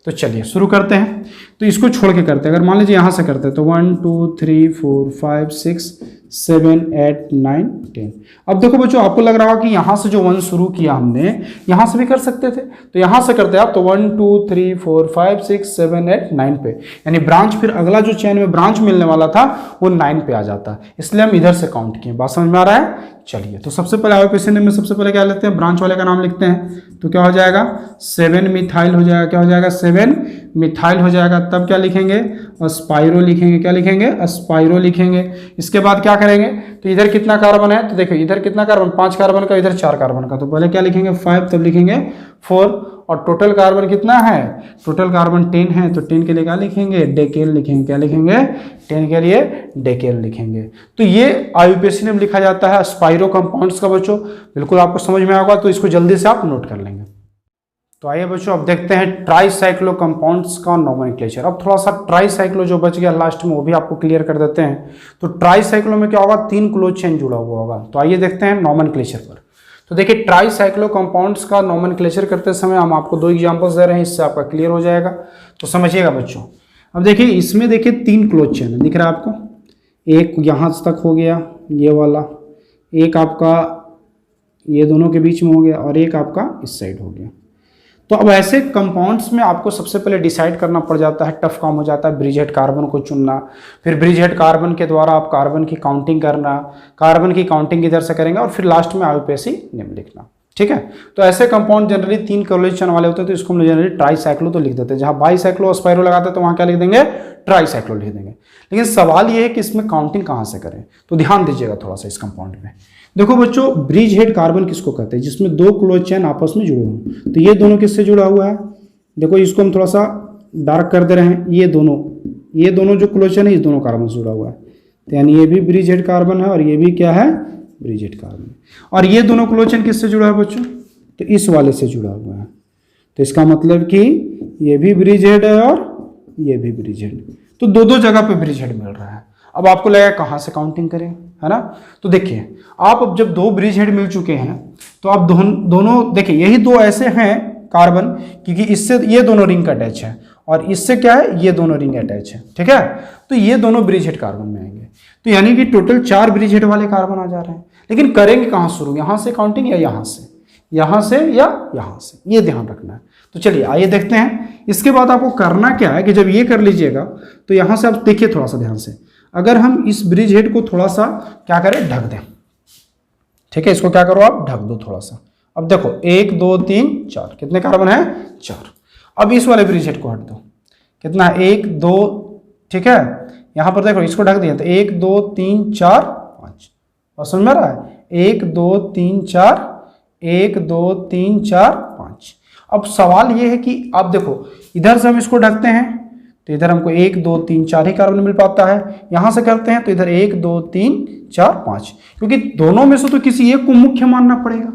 तो चलिए शुरू करते हैं। तो इसको छोड़ के करते हैं। अगर मान लीजिए यहाँ से करते हैं तो 1 2 3 4 5 6 7 8 9 10। अब देखो बच्चों आपको लग रहा होगा कि यहाँ से जो 1 शुरू किया हमने, यहाँ से भी कर सकते थे। तो यहाँ से करते हैं आप तो 1 2 3 4 5 6 7 8 9 पे, यानी ब्रांच फिर अगला जो चेन में ब्रांच मिलने वाला था वो 9 पे आ जाता है। इसलिए हम इधर से काउंट किए। बात समझ में आ रहा है। चलिए तो सबसे पहले आईयूपीएसी नेम में सबसे पहले क्या लेते हैं, ब्रांच वाले का नाम लिखते हैं। तो क्या हो जाएगा, 7 मिथाइल हो जाएगा। क्या हो जाएगा, 7 मिथाइल हो जाएगा। तब क्या लिखेंगे, स्पाइरो लिखेंगे। क्या लिखेंगे, स्पाइरो लिखेंगे। इसके बाद क्या करेंगे, तो इधर कितना कार्बन है, तो देखो इधर कितना कार्बन, 5 कार्बन का, इधर 4 कार्बन का। तो पहले क्या लिखेंगे 5, तब लिखेंगे 4। और टोटल कार्बन कितना है, टोटल कार्बन 10 है। तो 10 के लिए क्या लिखेंगे, डेकेल लिखेंगे। क्या लिखेंगे, 10 के लिए डेकेल लिखेंगे। तो ये आईयूपीएसी नेम लिखा जाता है स्पाइरो कंपाउंड्स का। बच्चों बिल्कुल आपको समझ में आएगा, तो इसको जल्दी से आप नोट कर लेंगे। तो आइए बच्चों अब देखते हैं ट्राईसाइक्लो कंपाउंड्स का नोमेनक्लेचर। अब थोड़ा सा ट्राईसाइक्लो जो बच गया लास्ट में वो भी आपको क्लियर कर देते हैं। तो ट्राईसाइक्लो में क्या होगा, 3 क्लोज चेन जुड़ा हुआ होगा। तो आइए देखते हैं नोमेनक्लेचर पर। तो देखिए ट्राई साइक्लो कंपाउंड्स का नोमेनक्लेचर करते समय हम आपको 2 एग्जांपल्स दे रहे हैं, इससे आपका क्लियर हो जाएगा। तो समझिएगा बच्चों। अब देखिए इसमें देखिए 3 क्लोज चेन है, दिख रहा है आपको, एक यहाँ तक हो गया ये वाला, एक आपका ये दोनों के बीच में हो गया और एक आपका इस साइड हो गया। तो अब ऐसे कंपाउंड्स में आपको सबसे पहले डिसाइड करना पड़ जाता है, टफ काम हो जाता है ब्रिज हेड कार्बन को चुनना। फिर ब्रिज हेड कार्बन के द्वारा आप कार्बन की काउंटिंग करना, कार्बन की काउंटिंग इधर से करेंगे और फिर लास्ट में आईयूपीएसी नेम लिखना। ठीक है, तो ऐसे कंपाउंड जनरली 3 क्लोज चेन वाले होते हैं, तो इसको हम जनरली ट्राई साइक्लो तो लिख देते हैं। जहां बाई साइक्लो स्पाइरो लगाते हैं तो वहां क्या लिख देंगे, ट्राई साइक्लो लिख देंगे। लेकिन सवाल ये है कि इसमें काउंटिंग कहां से करें, तो ध्यान दीजिएगा थोड़ा सा इस कंपाउंड में। देखो बच्चों, ब्रिज हेड कार्बन किसको कहते हैं, जिसमें 2 क्लोज चेन आपस में जुड़े हों। तो ये दोनों किससे जुड़ा हुआ है, देखो इसको हम थोड़ा सा डार्क कर दे रहे हैं, ये दोनों जो क्लोज चेन है इस दोनों कार्बन से जुड़ा हुआ है। तो यानी ये भी ब्रिज हेड कार्बन है और ये भी क्या है, ब्रिज हेड कार्बन। और ये दोनों क्लोज चेन किससे जुड़ा है बच्चों, तो इस वाले से जुड़ा हुआ है। तो इसका मतलब कि ये भी ब्रिज हेड है और ये भी ब्रिज हेड, तो 2 जगह पे ब्रिज हेड मिल रहा है। अब आपको लगेगा कहाँ से काउंटिंग करें, है ना। तो देखिए आप अब जब 2 ब्रिज हेड मिल चुके हैं तो आप दोनों देखिए, यही 2 ऐसे हैं कार्बन, क्योंकि इससे ये दोनों रिंग अटैच है और इससे क्या है, ये दोनों रिंग अटैच है। ठीक है, तो ये दोनों ब्रिज हेड कार्बन में आएंगे। तो यानी कि टोटल 4 ब्रिज हेड वाले कार्बन आ जा रहे हैं। लेकिन करेंगे कहाँ शुरू, यहाँ से काउंटिंग या यहाँ से, यहाँ से या यहाँ से, ये ध्यान रखना है। तो चलिए आइए देखते हैं। इसके बाद आपको करना क्या है कि जब ये कर लीजिएगा तो यहाँ से आप देखिए थोड़ा सा ध्यान से, अगर हम इस ब्रिज हेड को थोड़ा सा क्या करें, ढक दें। ठीक है, इसको क्या करो आप, ढक दो थोड़ा सा। अब देखो 1 2 3 4 कितने कार्बन है, 4। अब इस वाले ब्रिज हेड को हट दो, कितना है 1 2, ठीक है, यहां पर देखो इसको ढक दिया तो 1 2 3 4 5, और समझ में आ रहा है 1 2 3 4 1 2 3 4 5। अब सवाल ये है कि आप देखो इधर से हम इसको ढकते हैं तो इधर हमको 1 2 3 4 ही कार्बन मिल पाता है, यहां से करते हैं तो इधर 1 2 3 4 5, क्योंकि दोनों में से तो किसी एक को मुख्य मानना पड़ेगा।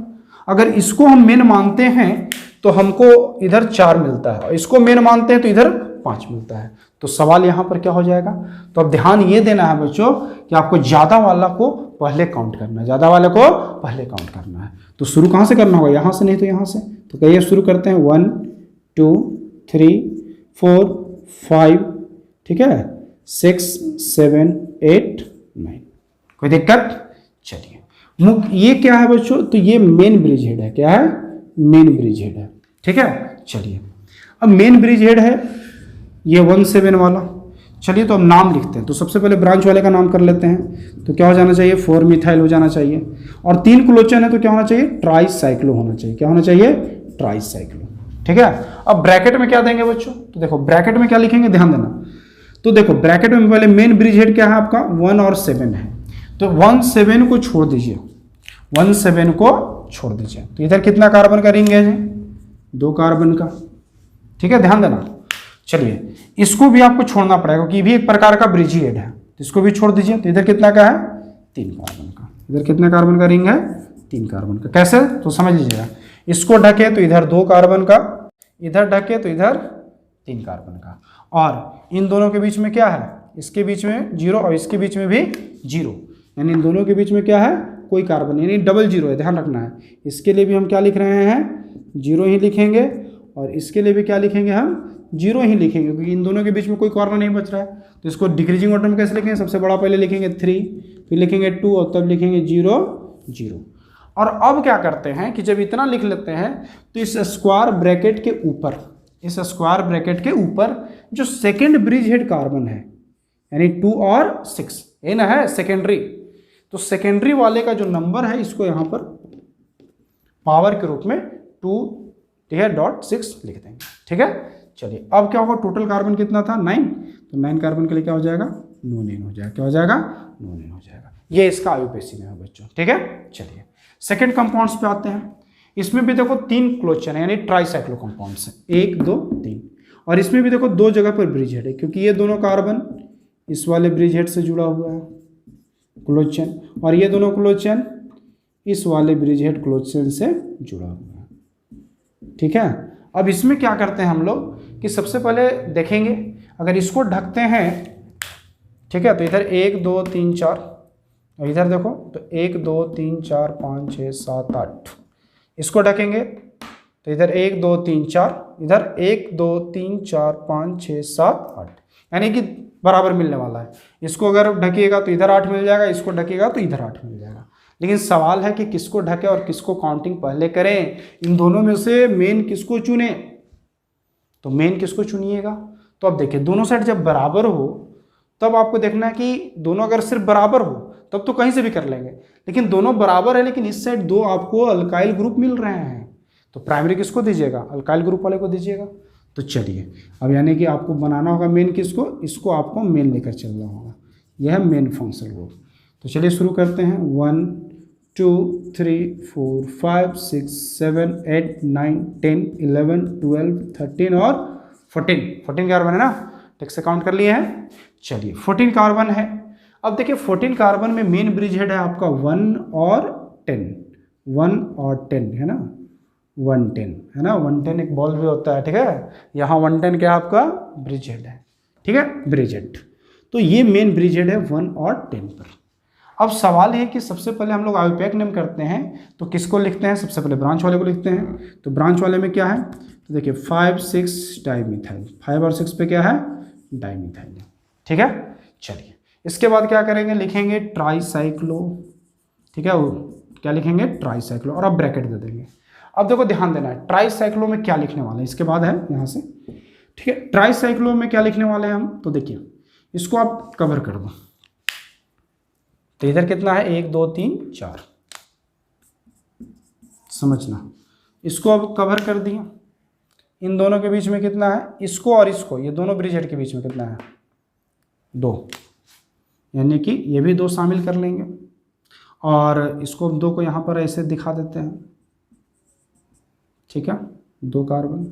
अगर इसको हम मेन मानते हैं तो हमको इधर 4 मिलता है और इसको मेन मानते हैं तो इधर 5 मिलता है। तो सवाल यहां पर क्या हो जाएगा, तो अब ध्यान ये देना है बच्चों कि आपको ज्यादा वाला को पहले काउंट करना है, ज्यादा वाले को पहले काउंट करना है। तो शुरू कहां से करना होगा, यहां से नहीं तो यहां से। तो कहिए शुरू करते हैं 1 2 3 4 5, ठीक है, 6 7 8 9, कोई दिक्कत। चलिए ये क्या है बच्चों, तो ये मेन ब्रिज हेड है, क्या है, मेन ब्रिज हेड है। ठीक है, चलिए अब मेन ब्रिज हेड है ये 1 7 वाला। चलिए तो हम नाम लिखते हैं, तो सबसे पहले ब्रांच वाले का नाम कर लेते हैं। तो क्या हो जाना चाहिए, 4 मिथाइल हो जाना चाहिए, और 3 क्लोचन है तो क्या होना चाहिए, ट्राई साइक्लो होना चाहिए। क्या होना चाहिए, ट्राई साइक्लो। ठीक है, अब ब्रैकेट में क्या देंगे बच्चों, तो देखो ब्रैकेट में क्या लिखेंगे, ध्यान देना। तो देखो ब्रैकेट में पहले मेन ब्रिज हेड क्या है आपका, 1 और 7 है, तो 1 7 को छोड़ दीजिए, 1 7 को छोड़ दीजिए। तो इधर कितना कार्बन का रिंग है, 2 कार्बन का। ठीक है, ध्यान देना। चलिए इसको भी आपको छोड़ना पड़ेगा क्योंकि ये भी एक प्रकार का ब्रिज हेड है, तो इसको भी छोड़ दीजिए। तो इधर कितना का है, 3 कार्बन का। इधर कितना कार्बन का रिंग है, 3 कार्बन का। कैसे, तो समझ लीजिएगा, इसको ढके तो इधर 2 कार्बन का, इधर ढके तो इधर 3 कार्बन का, और इन दोनों के बीच में क्या है, इसके बीच में 0 और इसके बीच में भी 0, यानी इन दोनों के बीच में क्या है, कोई कार्बन, यानी डबल 0 है, ध्यान रखना है। इसके लिए भी हम क्या लिख रहे हैं, 0 ही लिखेंगे, और इसके लिए भी क्या लिखेंगे, हम 0 ही लिखेंगे, क्योंकि इन दोनों के बीच में कोई कार्बन नहीं बच रहा है। तो इसको डिक्रीजिंग ऑर्डर में कैसे लिखेंगे, सबसे बड़ा पहले लिखेंगे 3, फिर लिखेंगे 2 और तब लिखेंगे 0 0। और अब क्या करते हैं कि जब इतना लिख लेते हैं तो इस स्क्वायर ब्रैकेट के ऊपर, इस स्क्वायर ब्रैकेट के ऊपर जो सेकेंड ब्रिज हेड कार्बन है, यानी 2 और 6, ये ना है सेकेंडरी, तो सेकेंडरी वाले का जो नंबर है इसको यहाँ पर पावर के रूप में 2.6 लिख देंगे। ठीक है, चलिए अब क्या होगा, टोटल कार्बन कितना था, 9, तो 9 कार्बन के लिए क्या हो जाएगा, नोनिन हो जाएगा। क्या हो जाएगा, नोनिन हो जाएगा। ये इसका आईयूपीएसी में है बच्चों। ठीक है, चलिए सेकेंड कंपाउंड्स पे आते हैं। इसमें भी देखो 3 क्लोचन है, यानी ट्राईसाइक्लो कंपाउंड्स है, 1 2 3, और इसमें भी देखो 2 जगह पर ब्रिज हेड है, क्योंकि ये दोनों कार्बन इस वाले ब्रिज हेड से जुड़ा हुआ है क्लोचन, और ये दोनों क्लोचन इस वाले ब्रिज हेड क्लोचन से जुड़ा हुआ है। ठीक है, अब इसमें क्या करते हैं हम लोग कि सबसे पहले देखेंगे, अगर इसको ढकते हैं, ठीक है, तो इधर 1 2 3 4, और इधर देखो तो 1 2 3 4 5 6 7 8, इसको ढकेंगे तो इधर 1 2 3 4, इधर 1 2 3 4 5 6 7 8, यानी कि बराबर मिलने वाला है। इसको अगर ढकिएगा तो इधर 8 मिल जाएगा, इसको ढकिएगा तो इधर 8 मिल जाएगा। लेकिन सवाल है कि किसको ढके और किसको काउंटिंग पहले करें, इन दोनों में से मेन किसको चुने। तो मेन किसको चुनिएगा। तो अब देखिए दोनों साइड जब बराबर हो तब आपको देखना है कि दोनों अगर सिर्फ बराबर हो तब तो कहीं से भी कर लेंगे, लेकिन दोनों बराबर है लेकिन इस साइड दो आपको अल्काइल ग्रुप मिल रहे हैं, तो प्राइमरी किसको दीजिएगा, अल्काइल ग्रुप वाले को दीजिएगा। तो चलिए अब यानी कि आपको बनाना होगा मेन किसको, इसको आपको मेन लेकर चलना होगा, यह है मेन फंक्शनल ग्रुप। तो चलिए शुरू करते हैं। 1 2 3 4 5 6 7 8 9 10 11 12 13 और 14 कार्बन है ना, ठीक से काउंट कर लिए हैं। चलिए 14 कार्बन है। अब देखिए 14 कार्बन में मेन ब्रिज हेड है आपका 1 और 10, 1 और 10 है ना, 110 है ना, 110 एक बॉल भी होता है, ठीक है। यहाँ 110 क्या आपका ब्रिज हेड है, ठीक है, ब्रिज हेड। तो ये मेन ब्रिज हेड है 1 और 10 पर। अब सवाल है कि सबसे पहले हम लोग आईयूपैक नेम करते हैं तो किसको लिखते हैं, सबसे पहले ब्रांच वाले को लिखते हैं। तो ब्रांच वाले में क्या है, तो देखिए 5 6 डाइमिथाइल, 5 और 6 पे क्या है, डाइमिथाइल, ठीक है। चलिए इसके बाद क्या करेंगे, लिखेंगे ट्राईसाइक्लो, ठीक है, वो क्या लिखेंगे, ट्राईसाइक्लो, और अब ब्रैकेट दे देंगे। अब देखो ध्यान देना है ट्राईसाइक्लो में क्या लिखने वाले हैं, इसके बाद है यहाँ से, ठीक है। ट्राईसाइक्लो में क्या लिखने वाले हैं हम, तो देखिए इसको आप कवर कर दो। तो इधर कितना है, 1 2 3 4, समझना। इसको अब कवर कर दिया, इन दोनों के बीच में कितना है, इसको और इसको, ये दोनों ब्रिज हेड के बीच में कितना है, 2, यानी कि ये भी 2 शामिल कर लेंगे। और इसको 2 को यहाँ पर ऐसे दिखा देते हैं, ठीक है, 2 कार्बन।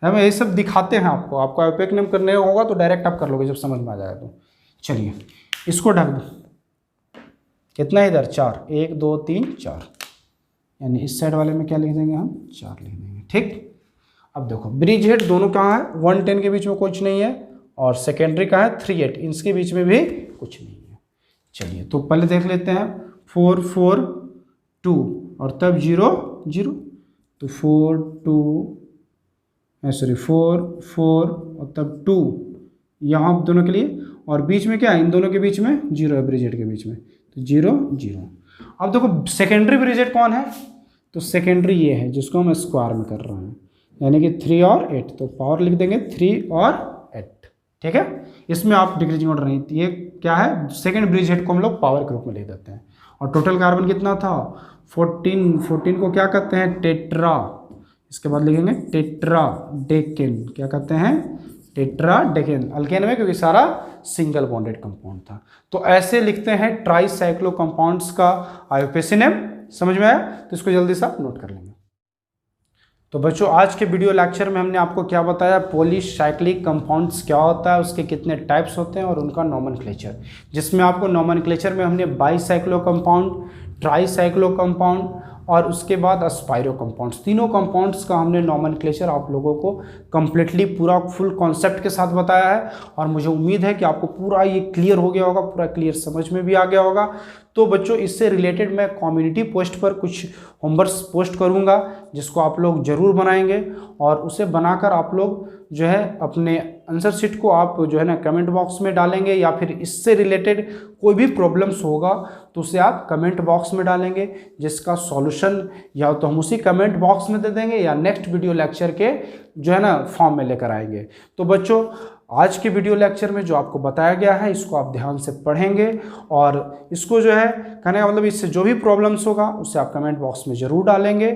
हम ये सब दिखाते हैं आपको, आपको आईयूपैक नेम करने होगा तो डायरेक्ट आप कर लोगे जब समझ में आ जाएगा। तो चलिए इसको ढक दो, कितना है इधर 4, 1 2 3 4, यानी इस साइड वाले में क्या लिख देंगे हम, 4 लिख देंगे, ठीक। अब देखो ब्रिज हेड दोनों कहाँ है, 1 10 के बीच में कुछ नहीं है, और सेकेंडरी कहाँ है 3 8, इनके बीच में भी कुछ नहीं है। चलिए तो पहले देख लेते हैं 4 4 2 और तब 0 0, तो 4 4 और तब 2 यहाँ दोनों के लिए, और बीच में क्या है, इन दोनों के बीच में 0 है, ब्रिज हेड के बीच में, तो 0 0। अब देखो सेकेंडरी ब्रिज हेड कौन है, तो सेकेंडरी ये है जिसको हम स्क्वायर में कर रहे हैं, यानी कि 3 और 8, तो पावर लिख देंगे 3 और 8, ठीक है। इसमें आप डिक्रीजिंग ऑर्डर नहीं, ये क्या है, सेकेंड ब्रिज हेड को हम लोग पावर के रूप में लिख देते हैं। और टोटल कार्बन कितना था 14 को क्या कहते हैं, टेट्रा, इसके बाद लिखेंगे टेट्राडेकेन, क्या कहते हैं, टेट्राडेकेन, अल्केन में क्योंकि सारा सिंगल बॉन्डेड कंपाउंड था। तो ऐसे लिखते हैं ट्राईसाइक्लो कंपाउंड्स का आईयूपीएसी नेम, समझ में आया। तो इसको जल्दी से आप नोट कर लेंगे। तो बच्चों आज के वीडियो लेक्चर में हमने आपको क्या बताया, पॉलीसाइक्लिक कंपाउंड्स क्या होता है, उसके कितने टाइप्स होते हैं और उनका नॉमेनक्लेचर, जिसमें आपको नॉमेनक्लेचर में हमने बाईसाइक्लो कंपाउंड, ट्राईसाइक्लो कंपाउंड और उसके बाद अस्पायरो कंपाउंड्स, तीनों कंपाउंड्स का हमने नॉमेनक्लेचर आप लोगों को कम्प्लीटली पूरा फुल कॉन्सेप्ट के साथ बताया है। और मुझे उम्मीद है कि आपको पूरा ये क्लियर हो गया होगा, पूरा क्लियर समझ में भी आ गया होगा। तो बच्चों इससे रिलेटेड मैं कम्युनिटी पोस्ट पर कुछ होमवर्क्स पोस्ट करूंगा जिसको आप लोग ज़रूर बनाएंगे, और उसे बनाकर आप लोग जो है अपने आंसर शीट को आप जो है ना कमेंट बॉक्स में डालेंगे, या फिर इससे रिलेटेड कोई भी प्रॉब्लम्स होगा तो उसे आप कमेंट बॉक्स में डालेंगे, जिसका सॉल्यूशन या तो हम उसी कमेंट बॉक्स में दे देंगे या नेक्स्ट वीडियो लेक्चर के जो है ना फॉर्म में लेकर आएंगे। तो बच्चों आज के वीडियो लेक्चर में जो आपको बताया गया है इसको आप ध्यान से पढ़ेंगे, और इसको जो है कहने का मतलब इससे जो भी प्रॉब्लम्स होगा उससे आप कमेंट बॉक्स में ज़रूर डालेंगे।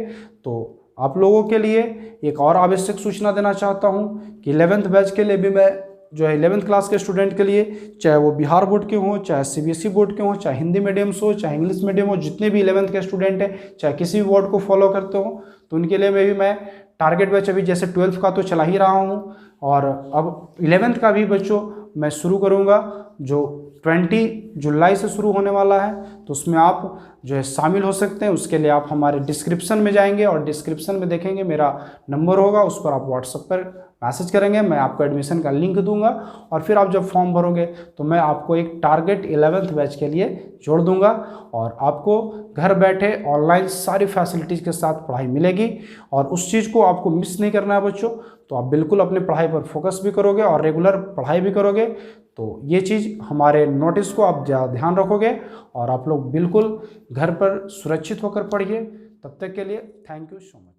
तो आप लोगों के लिए एक और आवश्यक सूचना देना चाहता हूं कि 11th बैच के लिए भी मैं जो है 11th क्लास के स्टूडेंट के लिए, चाहे वो बिहार बोर्ड के हों, चाहे सीबीएसई बोर्ड के हों, चाहे हिंदी मीडियम्स हो, चाहे इंग्लिश मीडियम हो, जितने भी 11th के स्टूडेंट हैं, चाहे किसी भी बोर्ड को फॉलो करते हो, तो उनके लिए मैं टारगेट बैच अभी जैसे 12th का तो चला ही रहा हूँ, और अब 11th का भी बच्चों मैं शुरू करूँगा जो 20 जुलाई से शुरू होने वाला है। तो उसमें आप जो है शामिल हो सकते हैं। उसके लिए आप हमारे डिस्क्रिप्शन में जाएंगे और डिस्क्रिप्शन में देखेंगे मेरा नंबर होगा, उस पर आप व्हाट्सएप पर मैसेज करेंगे, मैं आपको एडमिशन का लिंक दूंगा और फिर आप जब फॉर्म भरोगे तो मैं आपको एक टारगेट 11th बैच के लिए जोड़ दूंगा और आपको घर बैठे ऑनलाइन सारी फैसिलिटीज़ के साथ पढ़ाई मिलेगी। और उस चीज़ को आपको मिस नहीं करना है बच्चों, तो आप बिल्कुल अपनी पढ़ाई पर फोकस भी करोगे और रेगुलर पढ़ाई भी करोगे, तो ये चीज़ हमारे नोटिस को आप ध्यान रखोगे और आप लोग बिल्कुल घर पर सुरक्षित होकर पढ़िए। तब तक के लिए थैंक यू सो मच।